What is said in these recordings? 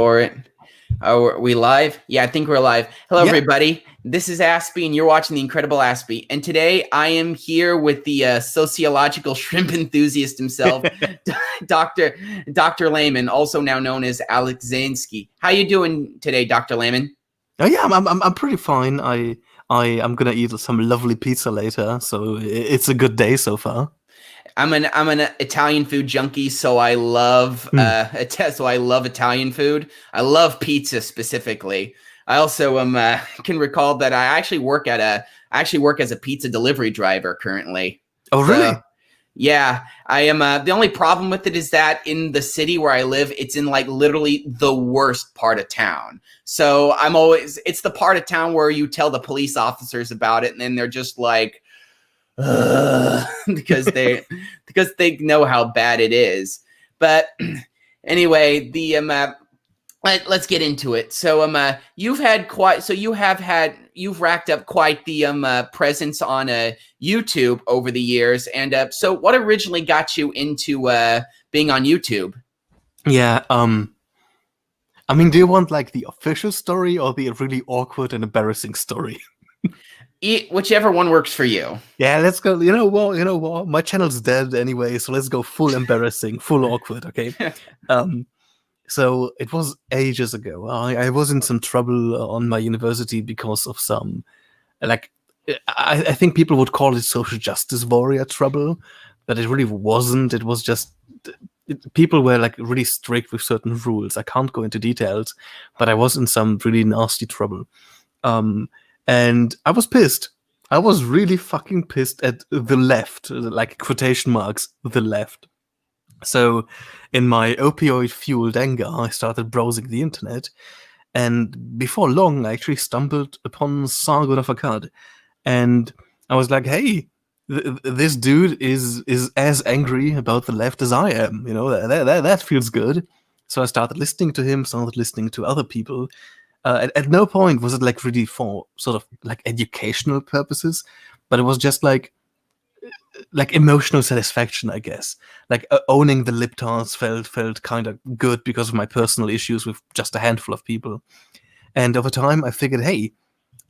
For it. Are we live? Yeah, I think we're live. Hello, everybody. This is Aspie, and you're watching The Incredible Aspie. And today I am here with the sociological shrimp enthusiast himself, Dr. Layman, also now known as Alex Zahinsky. How you doing today, Dr. Layman? Oh yeah, I'm pretty fine. I'm gonna eat some lovely pizza later, so it's a good day so far. I'm an Italian food junkie, so I love Italian food. I love pizza specifically. I also can recall that I actually work as a pizza delivery driver currently. Oh really? Yeah, I am. The only problem with it is that in the city where I live, it's in like literally the worst part of town. So it's the part of town where you tell the police officers about it, and then they're just like, because they know how bad it is. But anyway, let's get into it. So you've racked up quite the presence on YouTube over the years. And so what originally got you into being on YouTube? Yeah, I mean, do you want like the official story or the really awkward and embarrassing story? Whichever one works for you. Yeah, let's go. You know what? My channel's dead anyway, so let's go full embarrassing, full awkward, okay? So it was ages ago. I was in some trouble on my university because of some, like, I think people would call it social justice warrior trouble, but it really wasn't. It was just people were like really strict with certain rules. I can't go into details, but I was in some really nasty trouble. And I was pissed. I was really fucking pissed at the left, like quotation marks, the left. So in my opioid-fueled anger, I started browsing the internet. And before long, I actually stumbled upon Sargon of Akkad. And I was like, hey, this dude is as angry about the left as I am. You know, that feels good. So I started listening to him, started listening to other people. At no point was it like really for sort of like educational purposes, but it was just like emotional satisfaction, I guess. Like owning the libtards felt kind of good because of my personal issues with just a handful of people. And over time, I figured, hey,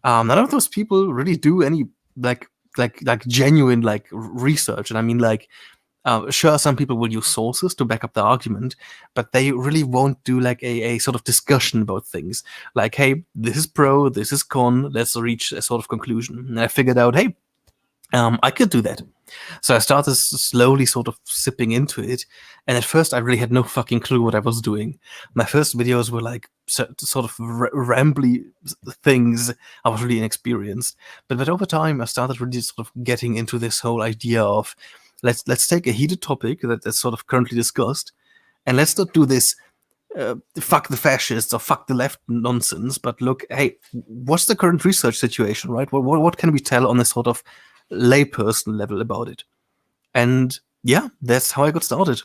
none of those people really do any like genuine like research. And I mean, like, sure, some people will use sources to back up their argument, but they really won't do like a sort of discussion about things. Like, hey, this is pro, this is con, let's reach a sort of conclusion. And I figured out, hey, I could do that. So I started slowly sort of sipping into it. And at first, I really had no fucking clue what I was doing. My first videos were like sort of rambly things. I was really inexperienced. But over time, I started really sort of getting into this whole idea of, let's take a heated topic that's sort of currently discussed, and let's not do this fuck the fascists or fuck the left nonsense, but look, hey, what's the current research situation, right? What can we tell on a sort of layperson level about it? And yeah, that's how I got started.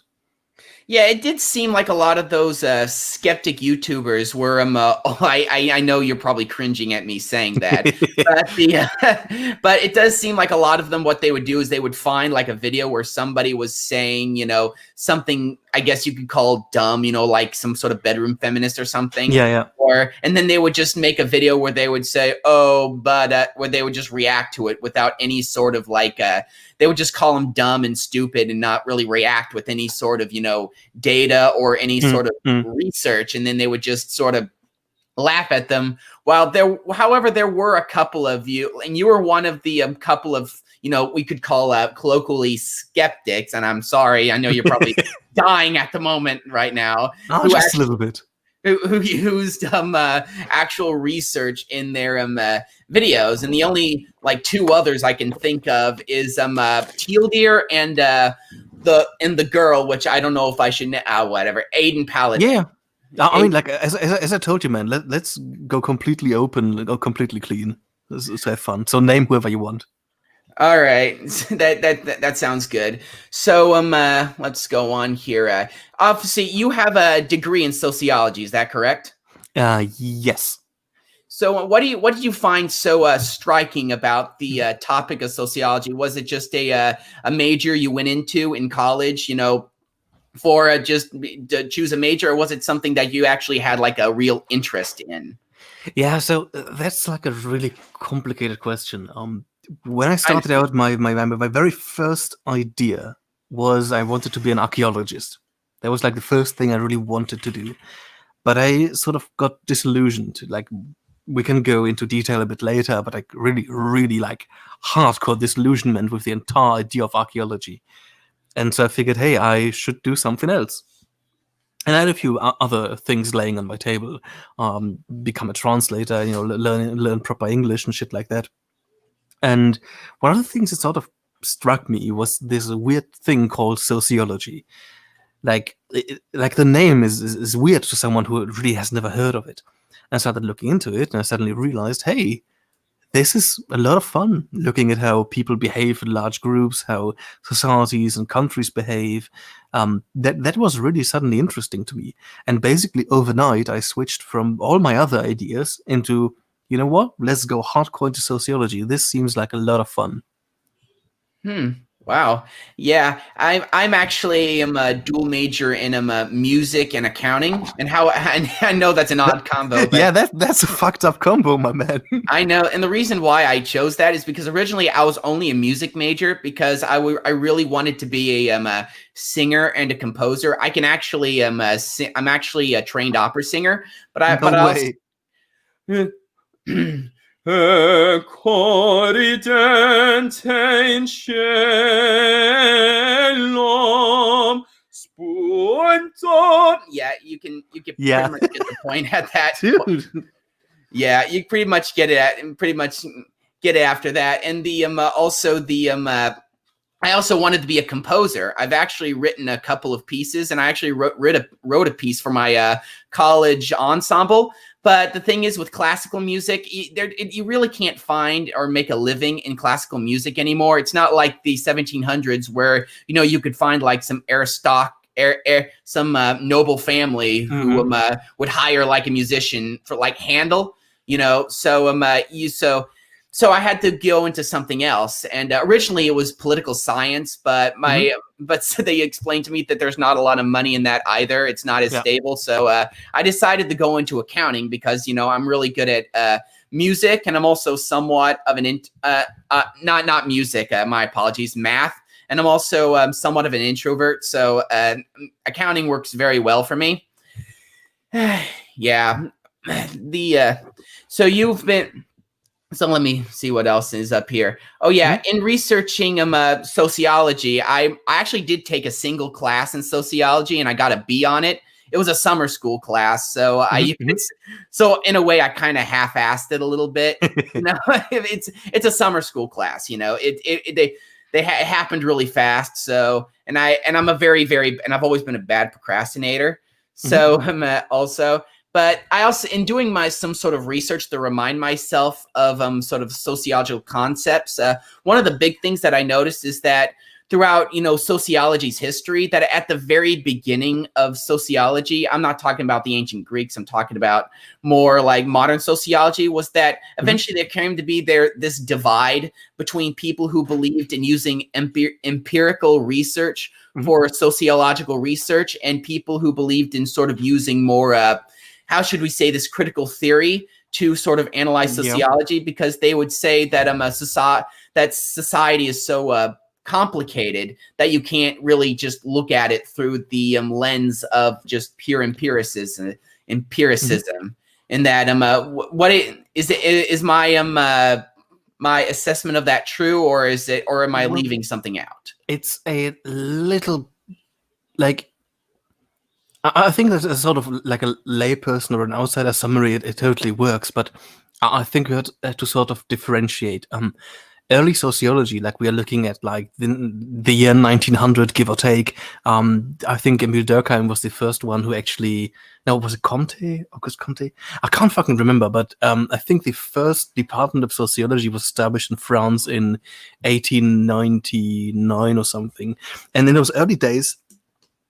Yeah, it did seem like a lot of those skeptic YouTubers were. I know you're probably cringing at me saying that, but it does seem like a lot of them. What they would do is they would find like a video where somebody was saying, something I guess you could call dumb, like some sort of bedroom feminist or something. Yeah. And then they would just make a video where they would say, "Oh, but," where they would just react to it without any sort of like. They would just call them dumb and stupid and not really react with any sort of, data or any sort of research. And then they would just sort of laugh at them. However, there were a couple of you, and you were one of the couple of, we could call colloquially skeptics. And I'm sorry, I know you're probably dying at the moment right now. Oh, just a little bit. Who used actual research in their videos, and the only like two others I can think of is Teal Deer and the girl, which I don't know if I should whatever, Aiden Paladin. Yeah, I mean, like as I told you, man, let's go completely open, go completely clean. Let's have fun. So name whoever you want. All right, that sounds good. So let's go on here. Obviously, you have a degree in sociology. Is that correct? Yes. So what did you find so striking about the topic of sociology? Was it just a major you went into in college? for just to choose a major, or was it something that you actually had like a real interest in? Yeah, so that's like a really complicated question. When I started out, my very first idea was I wanted to be an archaeologist. That was like the first thing I really wanted to do. But I sort of got disillusioned. Like, we can go into detail a bit later, but like really like hardcore disillusionment with the entire idea of archaeology. And so I figured, hey, I should do something else. And I had a few other things laying on my table. Become a translator, learn proper English and shit like that. And one of the things that sort of struck me was this weird thing called sociology. Like the name is weird to someone who really has never heard of it. And I started looking into it, and I suddenly realized, hey, this is a lot of fun, looking at how people behave in large groups, how societies and countries behave. That was really suddenly interesting to me. And basically overnight, I switched from all my other ideas into, you know what, let's go hardcore into sociology. This seems like a lot of fun. Wow. Yeah, I'm actually a dual major in music and accounting, and I know that's an odd combo. But yeah, that's a fucked up combo, my man. I know, and the reason why I chose that is because originally I was only a music major because I really wanted to be a singer and a composer. I can actually I'm actually a trained opera singer, but I way. Yeah, you can pretty much get the point at that. Dude. Yeah, you pretty much get it after that. And the also the I also wanted to be a composer. I've actually written a couple of pieces, and I actually wrote a piece for my college ensemble. But the thing is, with classical music, you really can't find or make a living in classical music anymore. It's not like the 1700s where, you could find like some some noble family who would hire like a musician for like Handel, so I had to go into something else. And originally it was political science, but so they explained to me that there's not a lot of money in that either. It's not as stable. So I decided to go into accounting because, I'm really good at music, and I'm also somewhat of an not music. My apologies, math. And I'm also somewhat of an introvert. So accounting works very well for me. Yeah. So you've been. So let me see what else is up here. Oh yeah, in researching sociology, I actually did take a single class in sociology, and I got a B on it. It was a summer school class, so so in a way I kind of half-assed it a little bit. It's a summer school class. It happened really fast. So and I'm a very and I've always been a bad procrastinator. So I'm also. But I also, in doing some sort of research to remind myself of sort of sociological concepts, one of the big things that I noticed is that throughout, sociology's history, that at the very beginning of sociology, I'm not talking about the ancient Greeks, I'm talking about more like modern sociology, was that eventually there came to be this divide between people who believed in using empirical research for sociological research and people who believed in sort of using more how should we say this, critical theory to sort of analyze sociology, because they would say that society is so complicated that you can't really just look at it through the lens of just pure empiricism. And that is my my assessment of that true, or am I leaving something out? It's a little like. I think that's a sort of like a layperson or an outsider summary. It totally works, but I think we have to sort of differentiate. Early sociology, like we are looking at like the year 1900, give or take. I think Emile Durkheim was the first one who actually, no, was it Auguste Comte? I can't fucking remember, but I think the first department of sociology was established in France in 1899 or something. And in those early days,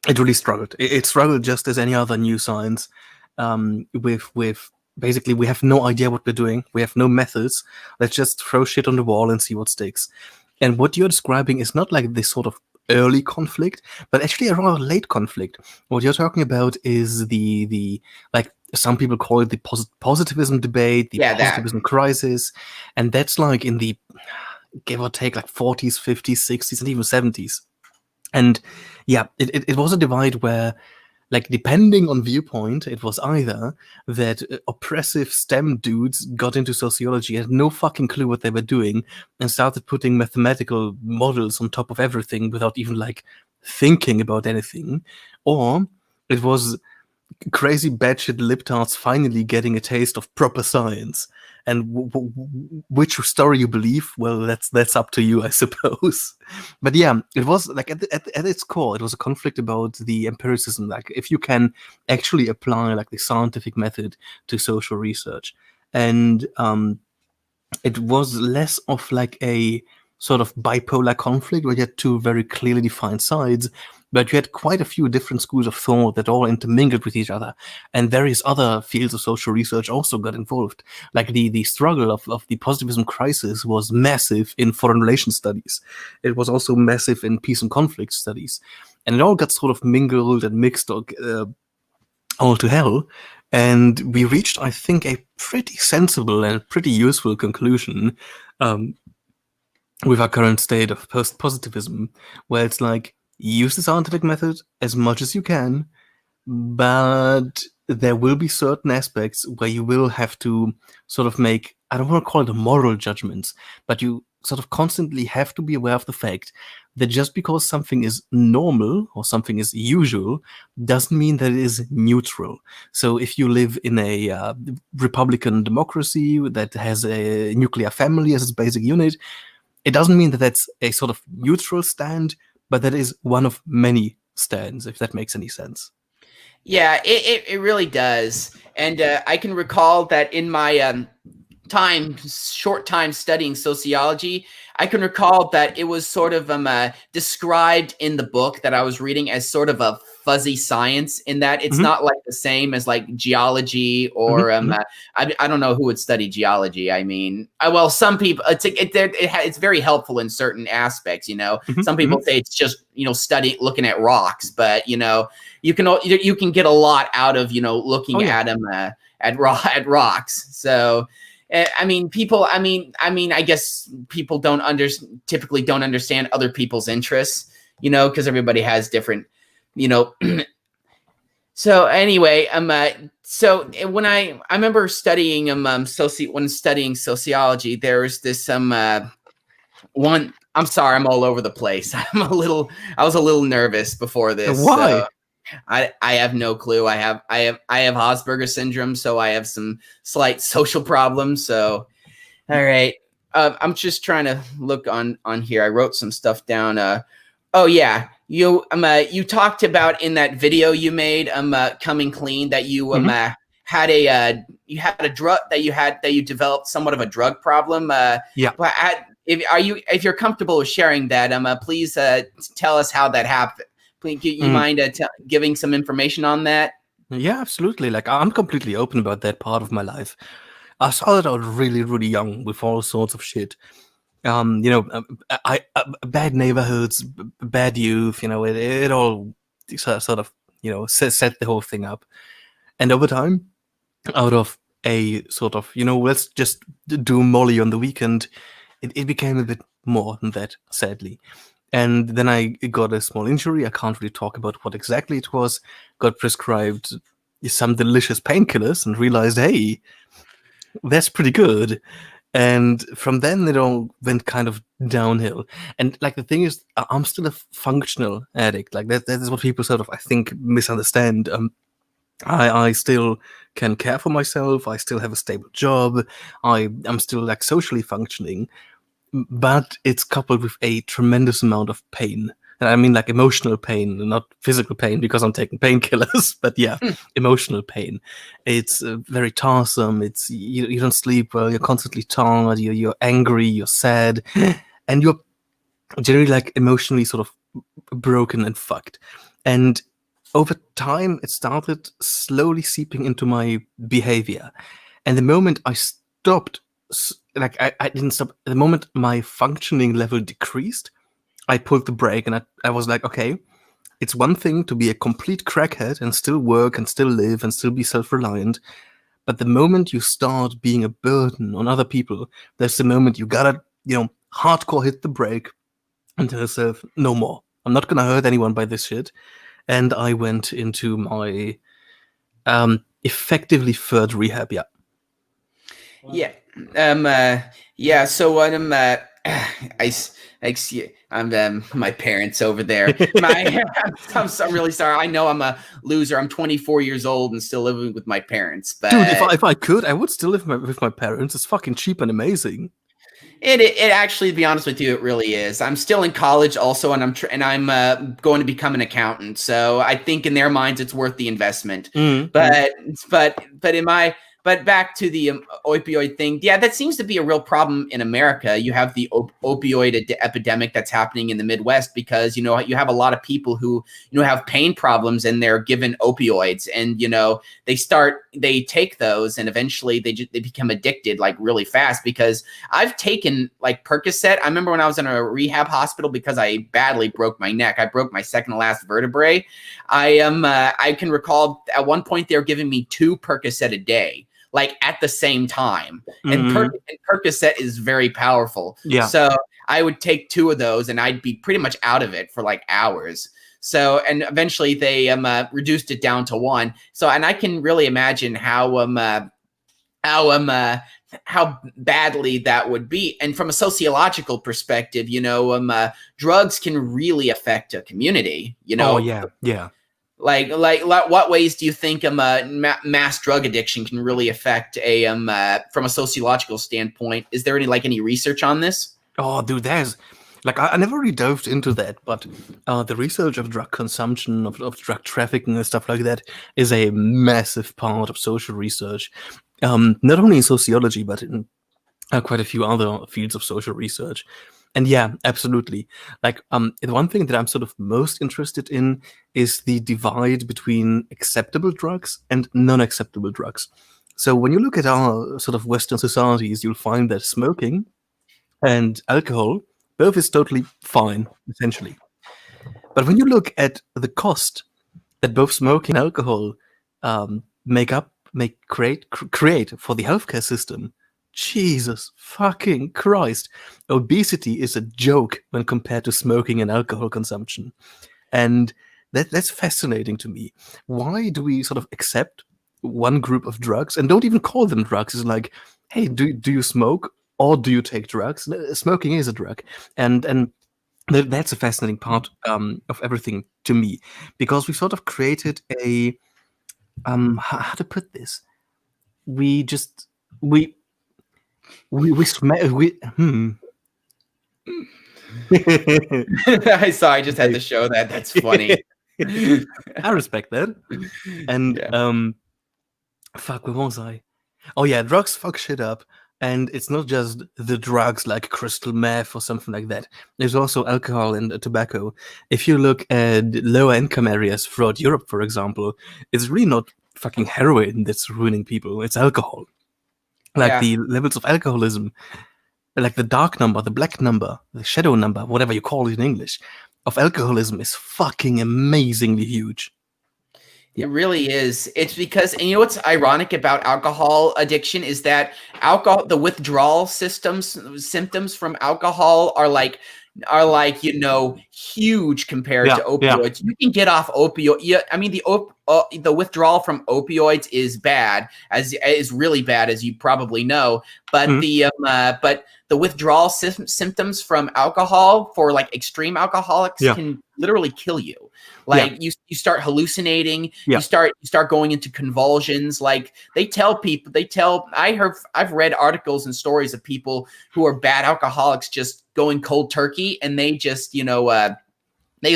it really struggled. It struggled just as any other new science. With basically, we have no idea what we're doing. We have no methods. Let's just throw shit on the wall and see what sticks. And what you're describing is not like this sort of early conflict, but actually a rather late conflict. What you're talking about is the like some people call it the positivism debate, the Yeah, that. positivism crisis, and that's like in the give or take like 40s, 50s, 60s, and even 70s. And yeah, it was a divide where, like, depending on viewpoint, it was either that oppressive STEM dudes got into sociology, had no fucking clue what they were doing, and started putting mathematical models on top of everything without even, like, thinking about anything. Or it was crazy batshit libtards finally getting a taste of proper science. And which story you believe, well, that's up to you, I suppose. But yeah, it was like at its core, it was a conflict about the empiricism. Like, if you can actually apply like the scientific method to social research, and it was less of like a sort of bipolar conflict where you had two very clearly defined sides, but you had quite a few different schools of thought that all intermingled with each other, and various other fields of social research also got involved. Like the struggle of the positivism crisis was massive in foreign relations studies. It was also massive in peace and conflict studies, and it all got sort of mingled and mixed all to hell. And we reached, I think, a pretty sensible and pretty useful conclusion with our current state of post-positivism, where it's like, use the scientific method as much as you can, but there will be certain aspects where you will have to sort of make, I don't want to call it a moral judgments, but you sort of constantly have to be aware of the fact that just because something is normal or something is usual doesn't mean that it is neutral. So if you live in a Republican democracy that has a nuclear family as its basic unit, it doesn't mean that that's a sort of neutral stand, but that is one of many stands, if that makes any sense. Yeah, it really does. And I can recall that in my short time studying sociology, I can recall that it was sort of described in the book that I was reading as sort of a fuzzy science, in that it's not like the same as like geology or I don't know who would study geology. I mean, well, some people, it's very helpful in certain aspects. You know, some people say it's just, you know, looking at rocks, but you know, you can get a lot out of, you know, looking at them at rocks. So. I mean, people. I mean, I guess people typically don't understand other people's interests, you know, because everybody has different, you know. So anyway, so when I remember studying when studying sociology, there was this one. I'm sorry, I'm all over the place. I was a little nervous before this. Why? So I have no clue. I have Asperger's syndrome, so I have some slight social problems. So, all right. I'm just trying to look on here. I wrote some stuff down. Oh yeah, you talked about in that video you made coming clean that you had a drug that you developed somewhat of a drug problem. Yeah. If you're comfortable with sharing that, please tell us how that happened. Please, you mind giving some information on that? Yeah, absolutely. Like, I'm completely open about that part of my life. I started out really, really young with all sorts of shit. You know, bad neighborhoods, bad youth. You know, it all sort of, you know, set the whole thing up. And over time, out of a sort of, you know, let's just do Molly on the weekend, it became a bit more than that, sadly. And then I got a small injury. I can't really talk about what exactly it was. Got prescribed some delicious painkillers and realized, hey, that's pretty good. And from then it all went kind of downhill. And like the thing is, I'm still a functional addict. Like that is what people sort of, I think, misunderstand. I still can care for myself. I still have a stable job. I'm still like socially functioning, but it's coupled with a tremendous amount of pain. And I mean like emotional pain, not physical pain because I'm taking painkillers, but yeah, emotional pain. It's very tiresome. It's you don't sleep well. You're constantly tired. You're angry. You're sad, and you're generally like emotionally sort of broken and fucked. And over time, it started slowly seeping into my behavior. And the moment I stopped, like I didn't stop. The moment my functioning level decreased, I pulled the brake, and I was like, okay, it's one thing to be a complete crackhead and still work and still live and still be self-reliant. But the moment you start being a burden on other people, there's the moment you gotta, hardcore hit the brake and tell yourself, no more. I'm not gonna hurt anyone by this shit. And I went into my effectively third rehab. Yeah. Yeah. So what I see. I'm my parents over there. I'm really sorry. I know I'm a loser. I'm 24 years old and still living with my parents. But dude, if I could, I would still live with my parents. It's fucking cheap and amazing. It actually, to be honest with you, it really is. I'm still in college also, and I'm going to become an accountant. So I think in their minds it's worth the investment. But back to the opioid thing. Yeah, that seems to be a real problem in America. You have the opioid epidemic that's happening in the Midwest because, you have a lot of people who, have pain problems and they're given opioids and, they take those and eventually they become addicted like really fast because I've taken like Percocet. I remember when I was in a rehab hospital because I badly broke my neck. I broke my second to last vertebrae. I can recall at one point they were giving me 2 Percocet a day, like at the same time. And Percocet is very powerful. Yeah. So I would take 2 of those and I'd be pretty much out of it for like hours. So, and eventually they reduced it down to 1. So, and I can really imagine how badly that would be. And from a sociological perspective, drugs can really affect a community, Oh, yeah. Like what ways do you think mass drug addiction can really affect from a sociological standpoint? Is there any research on this? Oh, dude, there's I never really delved into that, but the research of drug consumption, of drug trafficking and stuff like that is a massive part of social research. Not only in sociology, but in quite a few other fields of social research. And yeah, absolutely. The one thing that I'm sort of most interested in is the divide between acceptable drugs and non-acceptable drugs. So when you look at our sort of Western societies, you'll find that smoking and alcohol, both is totally fine, essentially. But when you look at the cost that both smoking and alcohol create for the healthcare system, Jesus fucking Christ. Obesity is a joke when compared to smoking and alcohol consumption. And that's fascinating to me. Why do we sort of accept one group of drugs and don't even call them drugs? It's like, hey, do you smoke or do you take drugs? Smoking is a drug. And that's a fascinating part of everything to me, because we sort of created a how to put this? We I saw. I just had to show that. That's funny. I respect that. And fuck, where was I? Oh yeah, drugs fuck shit up. And it's not just the drugs like crystal meth or something like that. There's also alcohol and tobacco. If you look at lower income areas throughout Europe, for example, it's really not fucking heroin that's ruining people. It's alcohol. The levels of alcoholism, like the dark number, the black number, the shadow number, whatever you call it in English, of alcoholism is fucking amazingly huge. It really is. It's because, and what's ironic about alcohol addiction is that the withdrawal symptoms from alcohol are huge compared to opioids. You can get off opioid. Yeah, I mean the withdrawal from opioids is really bad, as you probably know. But the withdrawal symptoms from alcohol for extreme alcoholics can literally kill you. You start hallucinating. You start going into convulsions. I've read articles and stories of people who are bad alcoholics just going cold turkey, and they just they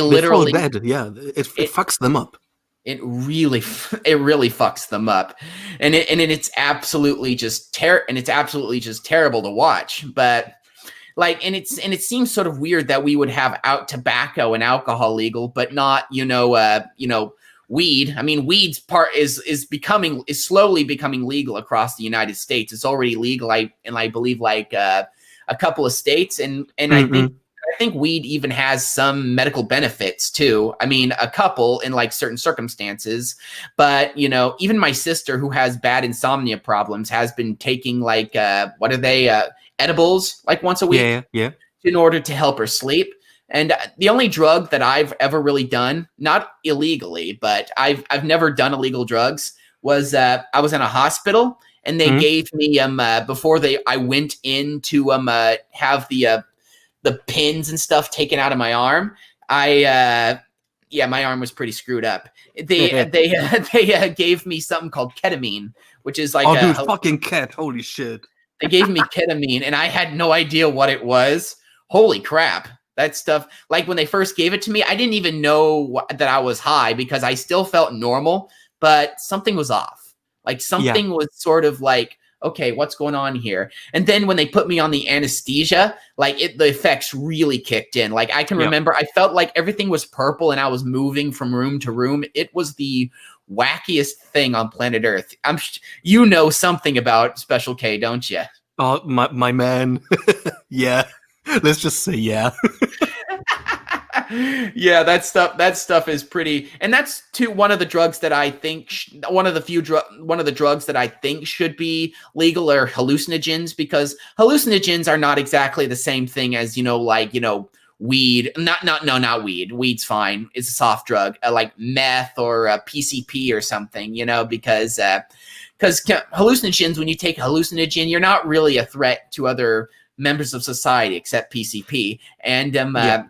literally dead. Yeah, it fucks them up. It really fucks them up, and it's absolutely just terrible to watch. But it seems sort of weird that we would have out tobacco and alcohol legal, but not weed. I mean, weed's part is slowly becoming legal across the United States. It's already legal, I believe a couple of states, and I think weed even has some medical benefits too. I mean, a couple in like certain circumstances, but you know, even my sister who has bad insomnia problems has been taking like what are they edibles like once a week in order to help her sleep. And the only drug that I've ever really done, not illegally, but I've never done illegal drugs, was I was in a hospital and they gave me before I went in to have the pins and stuff taken out of my arm. My arm was pretty screwed up. They gave me something called ketamine, which is like dude, fucking cat, holy shit. They gave me ketamine and I had no idea what it was. Holy crap. That stuff, like when they first gave it to me, I didn't even know that I was high because I still felt normal, but something was off. Like something was sort of like, okay, what's going on here? And then when they put me on the anesthesia, like the effects really kicked in. Like I can remember I felt like everything was purple and I was moving from room to room. It was the wackiest thing on planet Earth. You know something about Special K, don't you? Oh, my man. Yeah. Let's just say yeah. Yeah, that stuff is pretty, and that's one of the drugs that I think one of the drugs that I think should be legal are hallucinogens, because hallucinogens are not exactly the same thing as weed. Not weed. Weed's fine. It's a soft drug, like meth or PCP or something. Because hallucinogens, when you take a hallucinogen, you're not really a threat to other members of society except PCP and like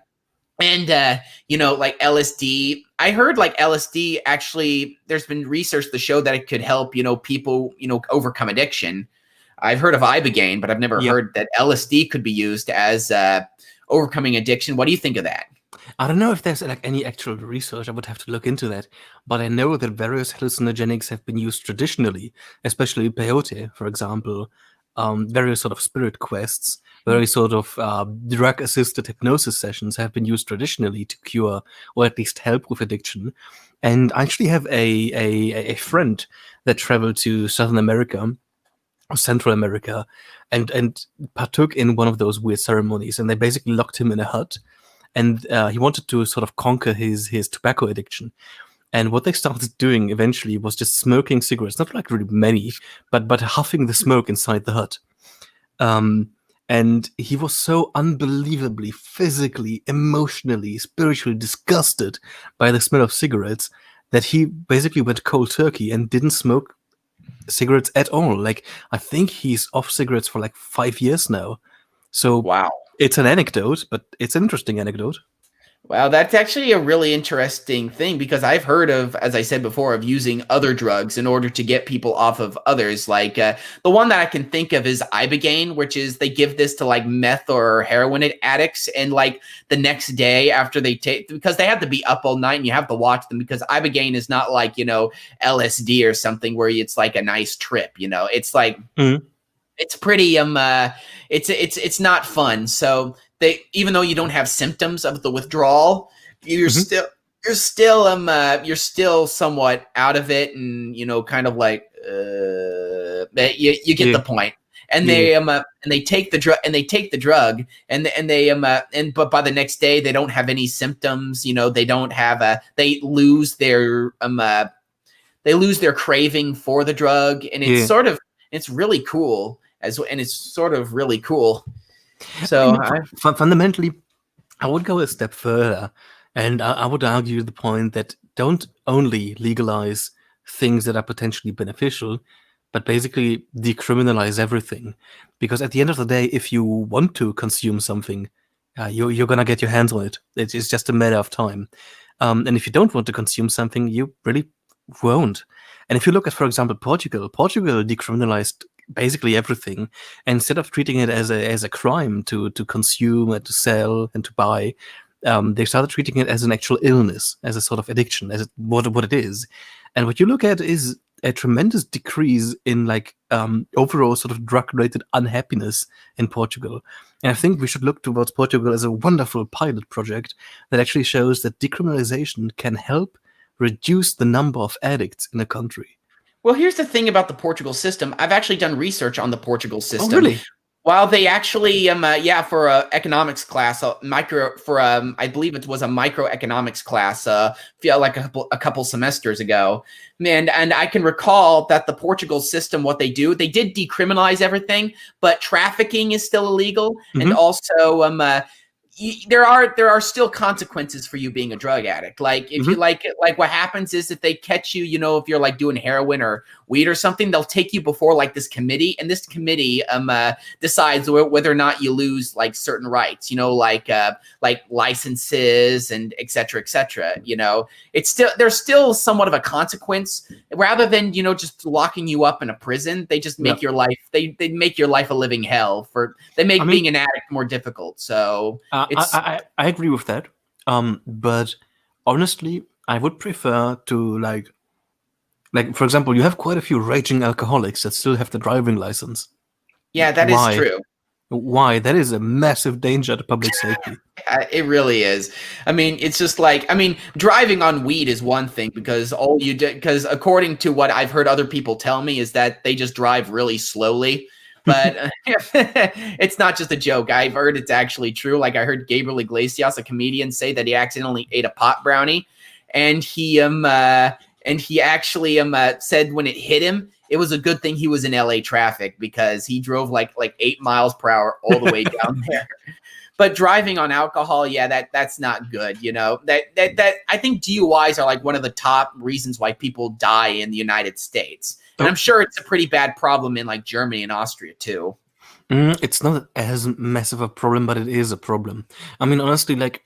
LSD. I heard like LSD actually, there's been research to show that it could help people overcome addiction. I've heard of Ibogaine, but I've never heard that LSD could be used as overcoming addiction. What do you think of that? I don't know if there's like any actual research. I would have to look into that. But I know that various hallucinogenics have been used traditionally, especially peyote, for example. Various sort of spirit quests, various sort of drug-assisted hypnosis sessions have been used traditionally to cure or at least help with addiction. And I actually have a friend that traveled to Southern America or Central America and partook in one of those weird ceremonies. And they basically locked him in a hut. And he wanted to sort of conquer his tobacco addiction. And what they started doing eventually was just smoking cigarettes, not like really many, but huffing the smoke inside the hut. And he was so unbelievably physically, emotionally, spiritually disgusted by the smell of cigarettes that he basically went cold turkey and didn't smoke cigarettes at all. Like, I think he's off cigarettes for like 5 years now. So wow, it's an anecdote, but it's an interesting anecdote. Wow, that's actually a really interesting thing, because I've heard of, as I said before, of using other drugs in order to get people off of others. Like the one that I can think of is Ibogaine, which is they give this to like meth or heroin addicts, and like the next day after they take, because they have to be up all night and you have to watch them, because Ibogaine is not like LSD or something where it's like a nice trip. It's like it's pretty it's not fun. So even though you don't have symptoms of the withdrawal, you're still somewhat out of it, and kind of like you get the point. And they take the drug but by the next day they don't have any symptoms. They don't have they lose their craving for the drug, and it's really cool really cool. So fundamentally, I would go a step further, and I would argue the point that don't only legalize things that are potentially beneficial, but basically decriminalize everything. Because at the end of the day, if you want to consume something, you're going to get your hands on it. It's just a matter of time. And if you don't want to consume something, you really won't. And if you look at, for example, Portugal decriminalized basically everything. And instead of treating it as a crime to consume and to sell and to buy, they started treating it as an actual illness, as a sort of addiction, as what it is. And what you look at is a tremendous decrease in like overall sort of drug-related unhappiness in Portugal. And I think we should look towards Portugal as a wonderful pilot project that actually shows that decriminalization can help reduce the number of addicts in a country. Well, here's the thing about the Portugal system. I've actually done research on the Portugal system. Oh, really? While they actually, for a economics class, I believe it was a microeconomics class, feel like a couple semesters ago, man, and I can recall that the Portugal system, what they did decriminalize everything, but trafficking is still illegal, and also, there are still consequences for you being a drug addict. Like if you like what happens is if they catch you, if you're like doing heroin or weed or something, they'll take you before like this committee, and this committee decides whether or not you lose like certain rights, like licenses and et cetera, et cetera. It's there's still somewhat of a consequence rather than just locking you up in a prison. They just make your life they make your life a living hell. They make being an addict more difficult. So I agree with that. But honestly, I would prefer to like for example, you have quite a few raging alcoholics that still have the driving license. Yeah, that is true. Why? That is a massive danger to public safety. It really is. I mean, it's just like, driving on weed is one thing because because according to what I've heard other people tell me is that they just drive really slowly. But it's not just a joke. I've heard it's actually true. Like I heard Gabriel Iglesias, a comedian, say that he accidentally ate a pot brownie, and he actually said when it hit him, it was a good thing he was in LA traffic because he drove like 8 miles per hour all the way down there. But driving on alcohol, yeah, that's not good. That I think DUIs are like one of the top reasons why people die in the United States. And I'm sure it's a pretty bad problem in like Germany and Austria too. It's not as massive a problem, but it is a problem. I mean, honestly, like,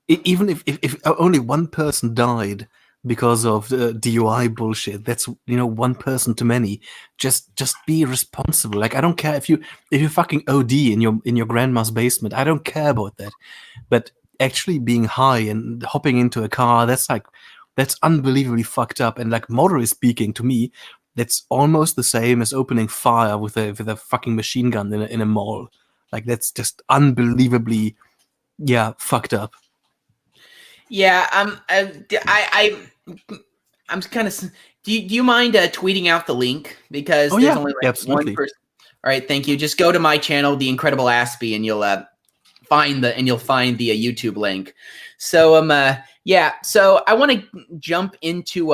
even if only one person died because of the DUI bullshit, that's one person too many. Just be responsible. Like I don't care if you fucking OD in your grandma's basement. I don't care about that. But actually being high and hopping into a car, that's unbelievably fucked up. And like morally speaking, to me, that's almost the same as opening fire with a fucking machine gun in a mall. Like that's just unbelievably, fucked up. Yeah, I'm kind of. Do you mind tweeting out the link because there's only like one person. All right, thank you. Just go to my channel, The Incredible Aspie, and you'll find the YouTube link. So So I want to jump into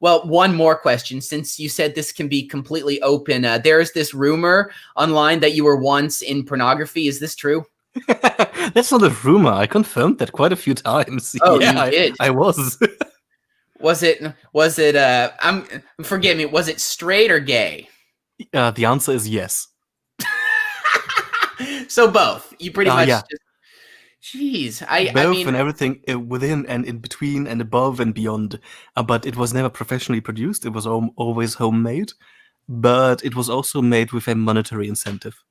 one more question since you said this can be completely open. There's this rumor online that you were once in pornography. Is this true? That's not a rumor. I confirmed that quite a few times. Oh, yeah, you did. I was. Was it forgive me, was it straight or gay? The answer is yes. So both. You pretty much just, jeez. Both and everything within and in between and above and beyond. But it was never professionally produced. It was always homemade. But it was also made with a monetary incentive.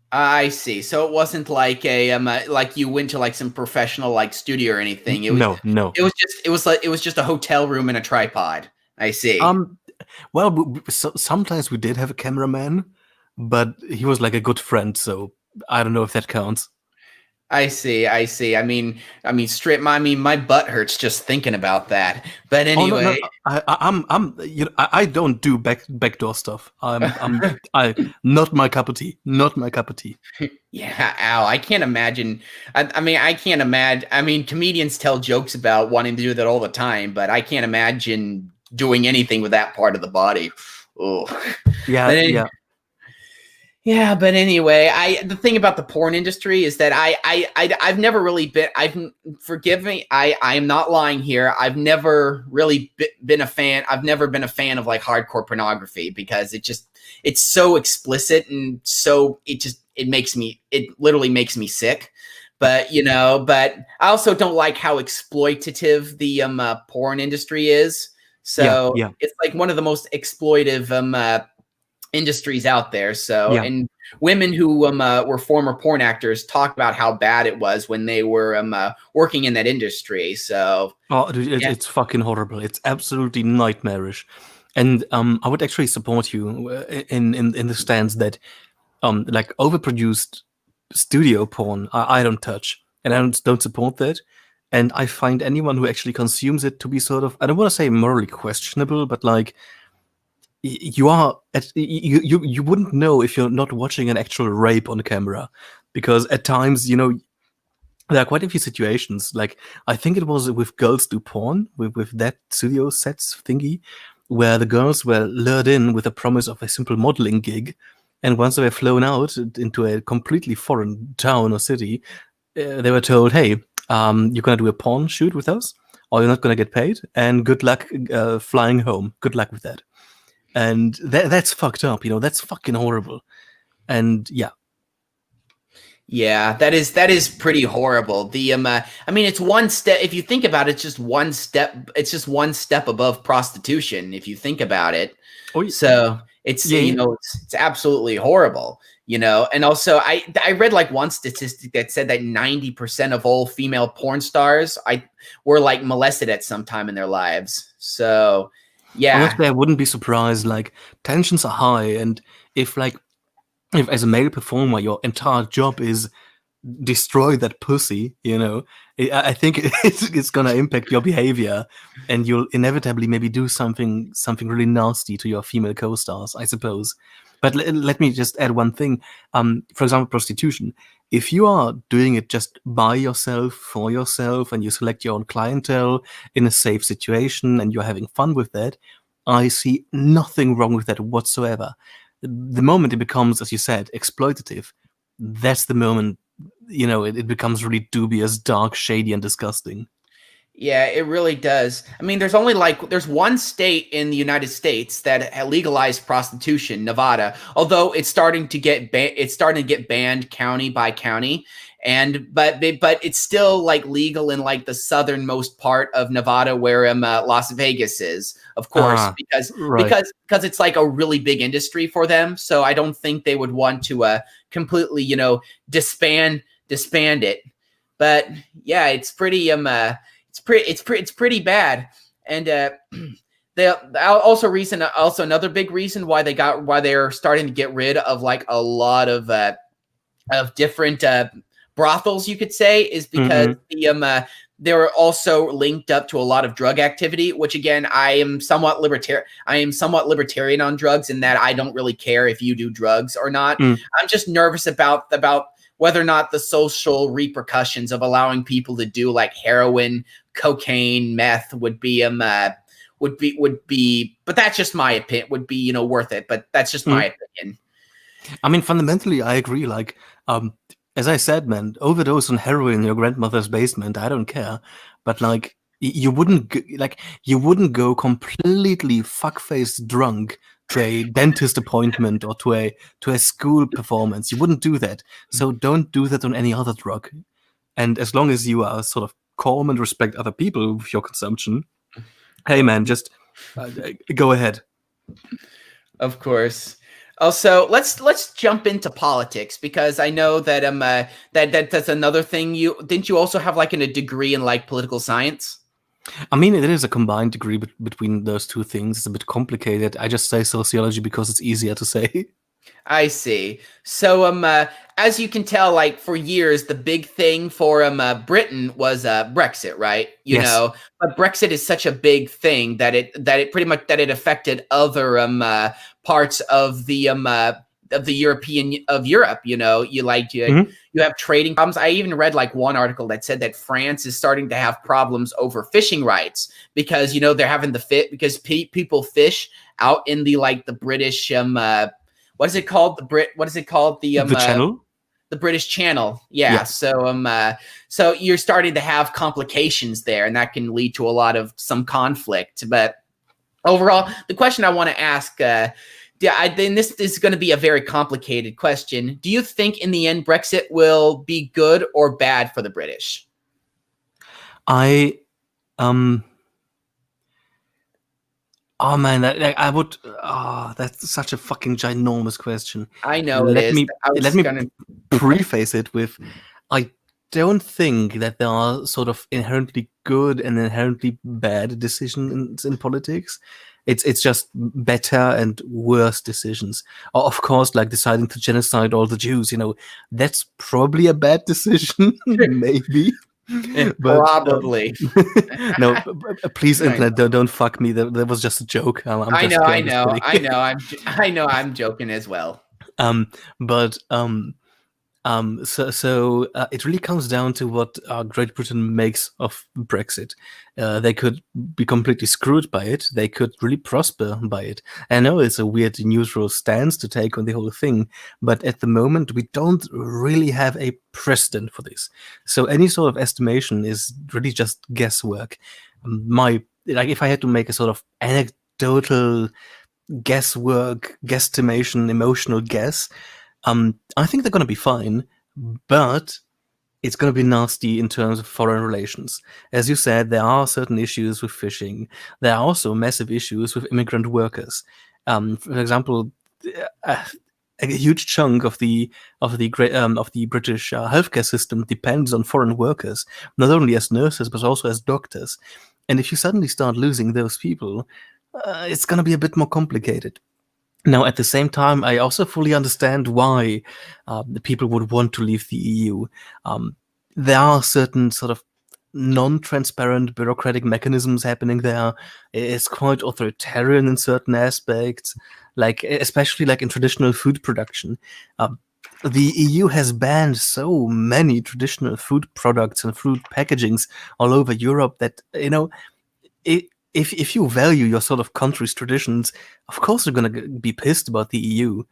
I see. So it wasn't like like you went to like some professional like studio or anything. It was, no. It was just a hotel room and a tripod. I see. Well, sometimes we did have a cameraman, but he was like a good friend, so I don't know if that counts. I see. I mean, my butt hurts just thinking about that. But anyway, I don't do backdoor stuff. Not my cup of tea. Not my cup of tea. Yeah, ow! I can't imagine. I can't imagine. I mean, comedians tell jokes about wanting to do that all the time, but I can't imagine doing anything with that part of the body. Oh, yeah. Yeah, but anyway, the thing about the porn industry is that I've never really been. Forgive me, I am not lying here. I've never really been a fan. I've never been a fan of like hardcore pornography because it's so explicit and so it literally makes me sick. But but I also don't like how exploitative the porn industry is. So it's like one of the most exploitive industries out there. So and women who were former porn actors talk about how bad it was when they were working in that industry. So it's fucking horrible. It's absolutely nightmarish. And I would actually support you in the stance that like overproduced studio porn I don't touch, and I don't support that. And I find anyone who actually consumes it to be sort of, I don't want to say morally questionable, but like you wouldn't know if you're not watching an actual rape on camera, because at times, there are quite a few situations. Like, I think it was with Girls Do Porn, with that studio sets thingy, where the girls were lured in with the promise of a simple modeling gig, and once they were flown out into a completely foreign town or city, they were told, "Hey, you're gonna do a porn shoot with us, or you're not gonna get paid, and good luck flying home. Good luck with that." And that's fucked up. That's fucking horrible. And yeah. Yeah, that is pretty horrible. I mean, it's one step. If you think about it, it's just one step. It's just one step above prostitution. If you think about it, so it's it's absolutely horrible. And also I read like one statistic that said that 90% of all female porn stars were like molested at some time in their lives. So yeah, honestly, I wouldn't be surprised. Like, tensions are high, and if as a male performer your entire job is destroy that pussy, I think it's gonna impact your behavior, and you'll inevitably maybe do something really nasty to your female co-stars, I suppose. But let me just add one thing. For example, prostitution. If you are doing it just by yourself, for yourself, and you select your own clientele in a safe situation, and you're having fun with that, I see nothing wrong with that whatsoever. The moment it becomes, as you said, exploitative, that's the moment, it becomes really dubious, dark, shady, and disgusting. Yeah, it really does. I mean, there's one state in the United States that legalized prostitution, Nevada. Although it's starting to get banned county by county, but it's still like legal in like the southernmost part of Nevada, where Las Vegas is, of course, because it's like a really big industry for them. So I don't think they would want to completely disband it. But yeah, it's pretty it's pretty bad. And also another big reason why they're starting to get rid of like a lot of different brothels, you could say, is because they're also linked up to a lot of drug activity, which again, I am somewhat libertarian on drugs, in that I don't really care if you do drugs or not. I'm just nervous about whether or not the social repercussions of allowing people to do like heroin, cocaine, meth would be but that's just my opinion, would be worth it, but that's just my opinion. I mean, fundamentally I agree. Like, as I said, man, overdose on heroin in your grandmother's basement, I don't care. But like, you wouldn't go completely fuck-faced drunk to a dentist appointment or to a school performance. You wouldn't do that. So don't do that on any other drug. And as long as you are sort of calm and respect other people with your consumption, hey man, just go ahead. Of course. Also, let's jump into politics, because I know that that's another thing. Didn't you also have like a degree in like political science? I mean, it is a combined degree between those two things. It's a bit complicated. I just say sociology because it's easier to say. I see. So, as you can tell, like for years, the big thing for Britain was Brexit, right? You know, but Brexit is such a big thing that it pretty much affected other parts of the Europe. You have trading problems. I even read like one article that said that France is starting to have problems over fishing rights, because they're having because people fish out in the British what is it called? The Channel? The British Channel. Yeah. So you're starting to have complications there, and that can lead to some conflict. But overall, the question I want to ask, then this is going to be a very complicated question. Do you think in the end Brexit will be good or bad for the British? Oh man, I would. Oh, that's such a fucking ginormous question. I know Let me preface it with, I don't think that there are sort of inherently good and inherently bad decisions in politics. It's just better and worse decisions. Of course, like deciding to genocide all the Jews, that's probably a bad decision, maybe. But Probably. no, please, I internet, don't fuck me. That was just a joke. I'm just I just know, kidding. I know. I know. I'm joking as well. But so it really comes down to what Great Britain makes of Brexit. They could be completely screwed by it. They could really prosper by it. I know it's a weird neutral stance to take on the whole thing, but at the moment we don't really have a precedent for this. So any sort of estimation is really just guesswork. If I had to make a sort of anecdotal guesstimation, emotional guess, I think they're going to be fine, but it's going to be nasty in terms of foreign relations. As you said, there are certain issues with fishing. There are also massive issues with immigrant workers. For example, a huge chunk of the British healthcare system depends on foreign workers, not only as nurses but also as doctors. And if you suddenly start losing those people, it's going to be a bit more complicated. Now, at the same time, I also fully understand why the people would want to leave the EU. There are certain sort of non-transparent bureaucratic mechanisms happening there. It's quite authoritarian in certain aspects, like especially like in traditional food production. The EU has banned so many traditional food products and food packagings all over Europe that, if you value your sort of country's traditions, of course you're going to be pissed about the EU.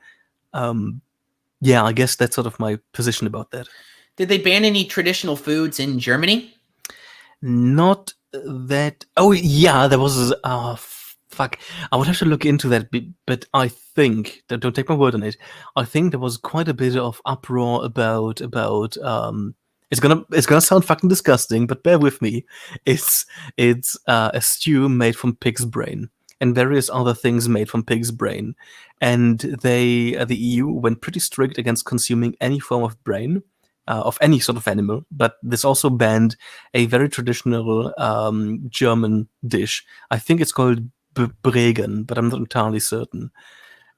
Yeah, I guess that's sort of my position about that. Did they ban any traditional foods in Germany? Not that. Oh, yeah, there was. Fuck. I would have to look into that, but I think, don't take my word on it, I think there was quite a bit of uproar about it's gonna sound fucking disgusting, but bear with me. It's a stew made from pig's brain and various other things made from pig's brain, and the EU went pretty strict against consuming any form of brain of any sort of animal. But this also banned a very traditional German dish. I think it's called Bregen, but I'm not entirely certain.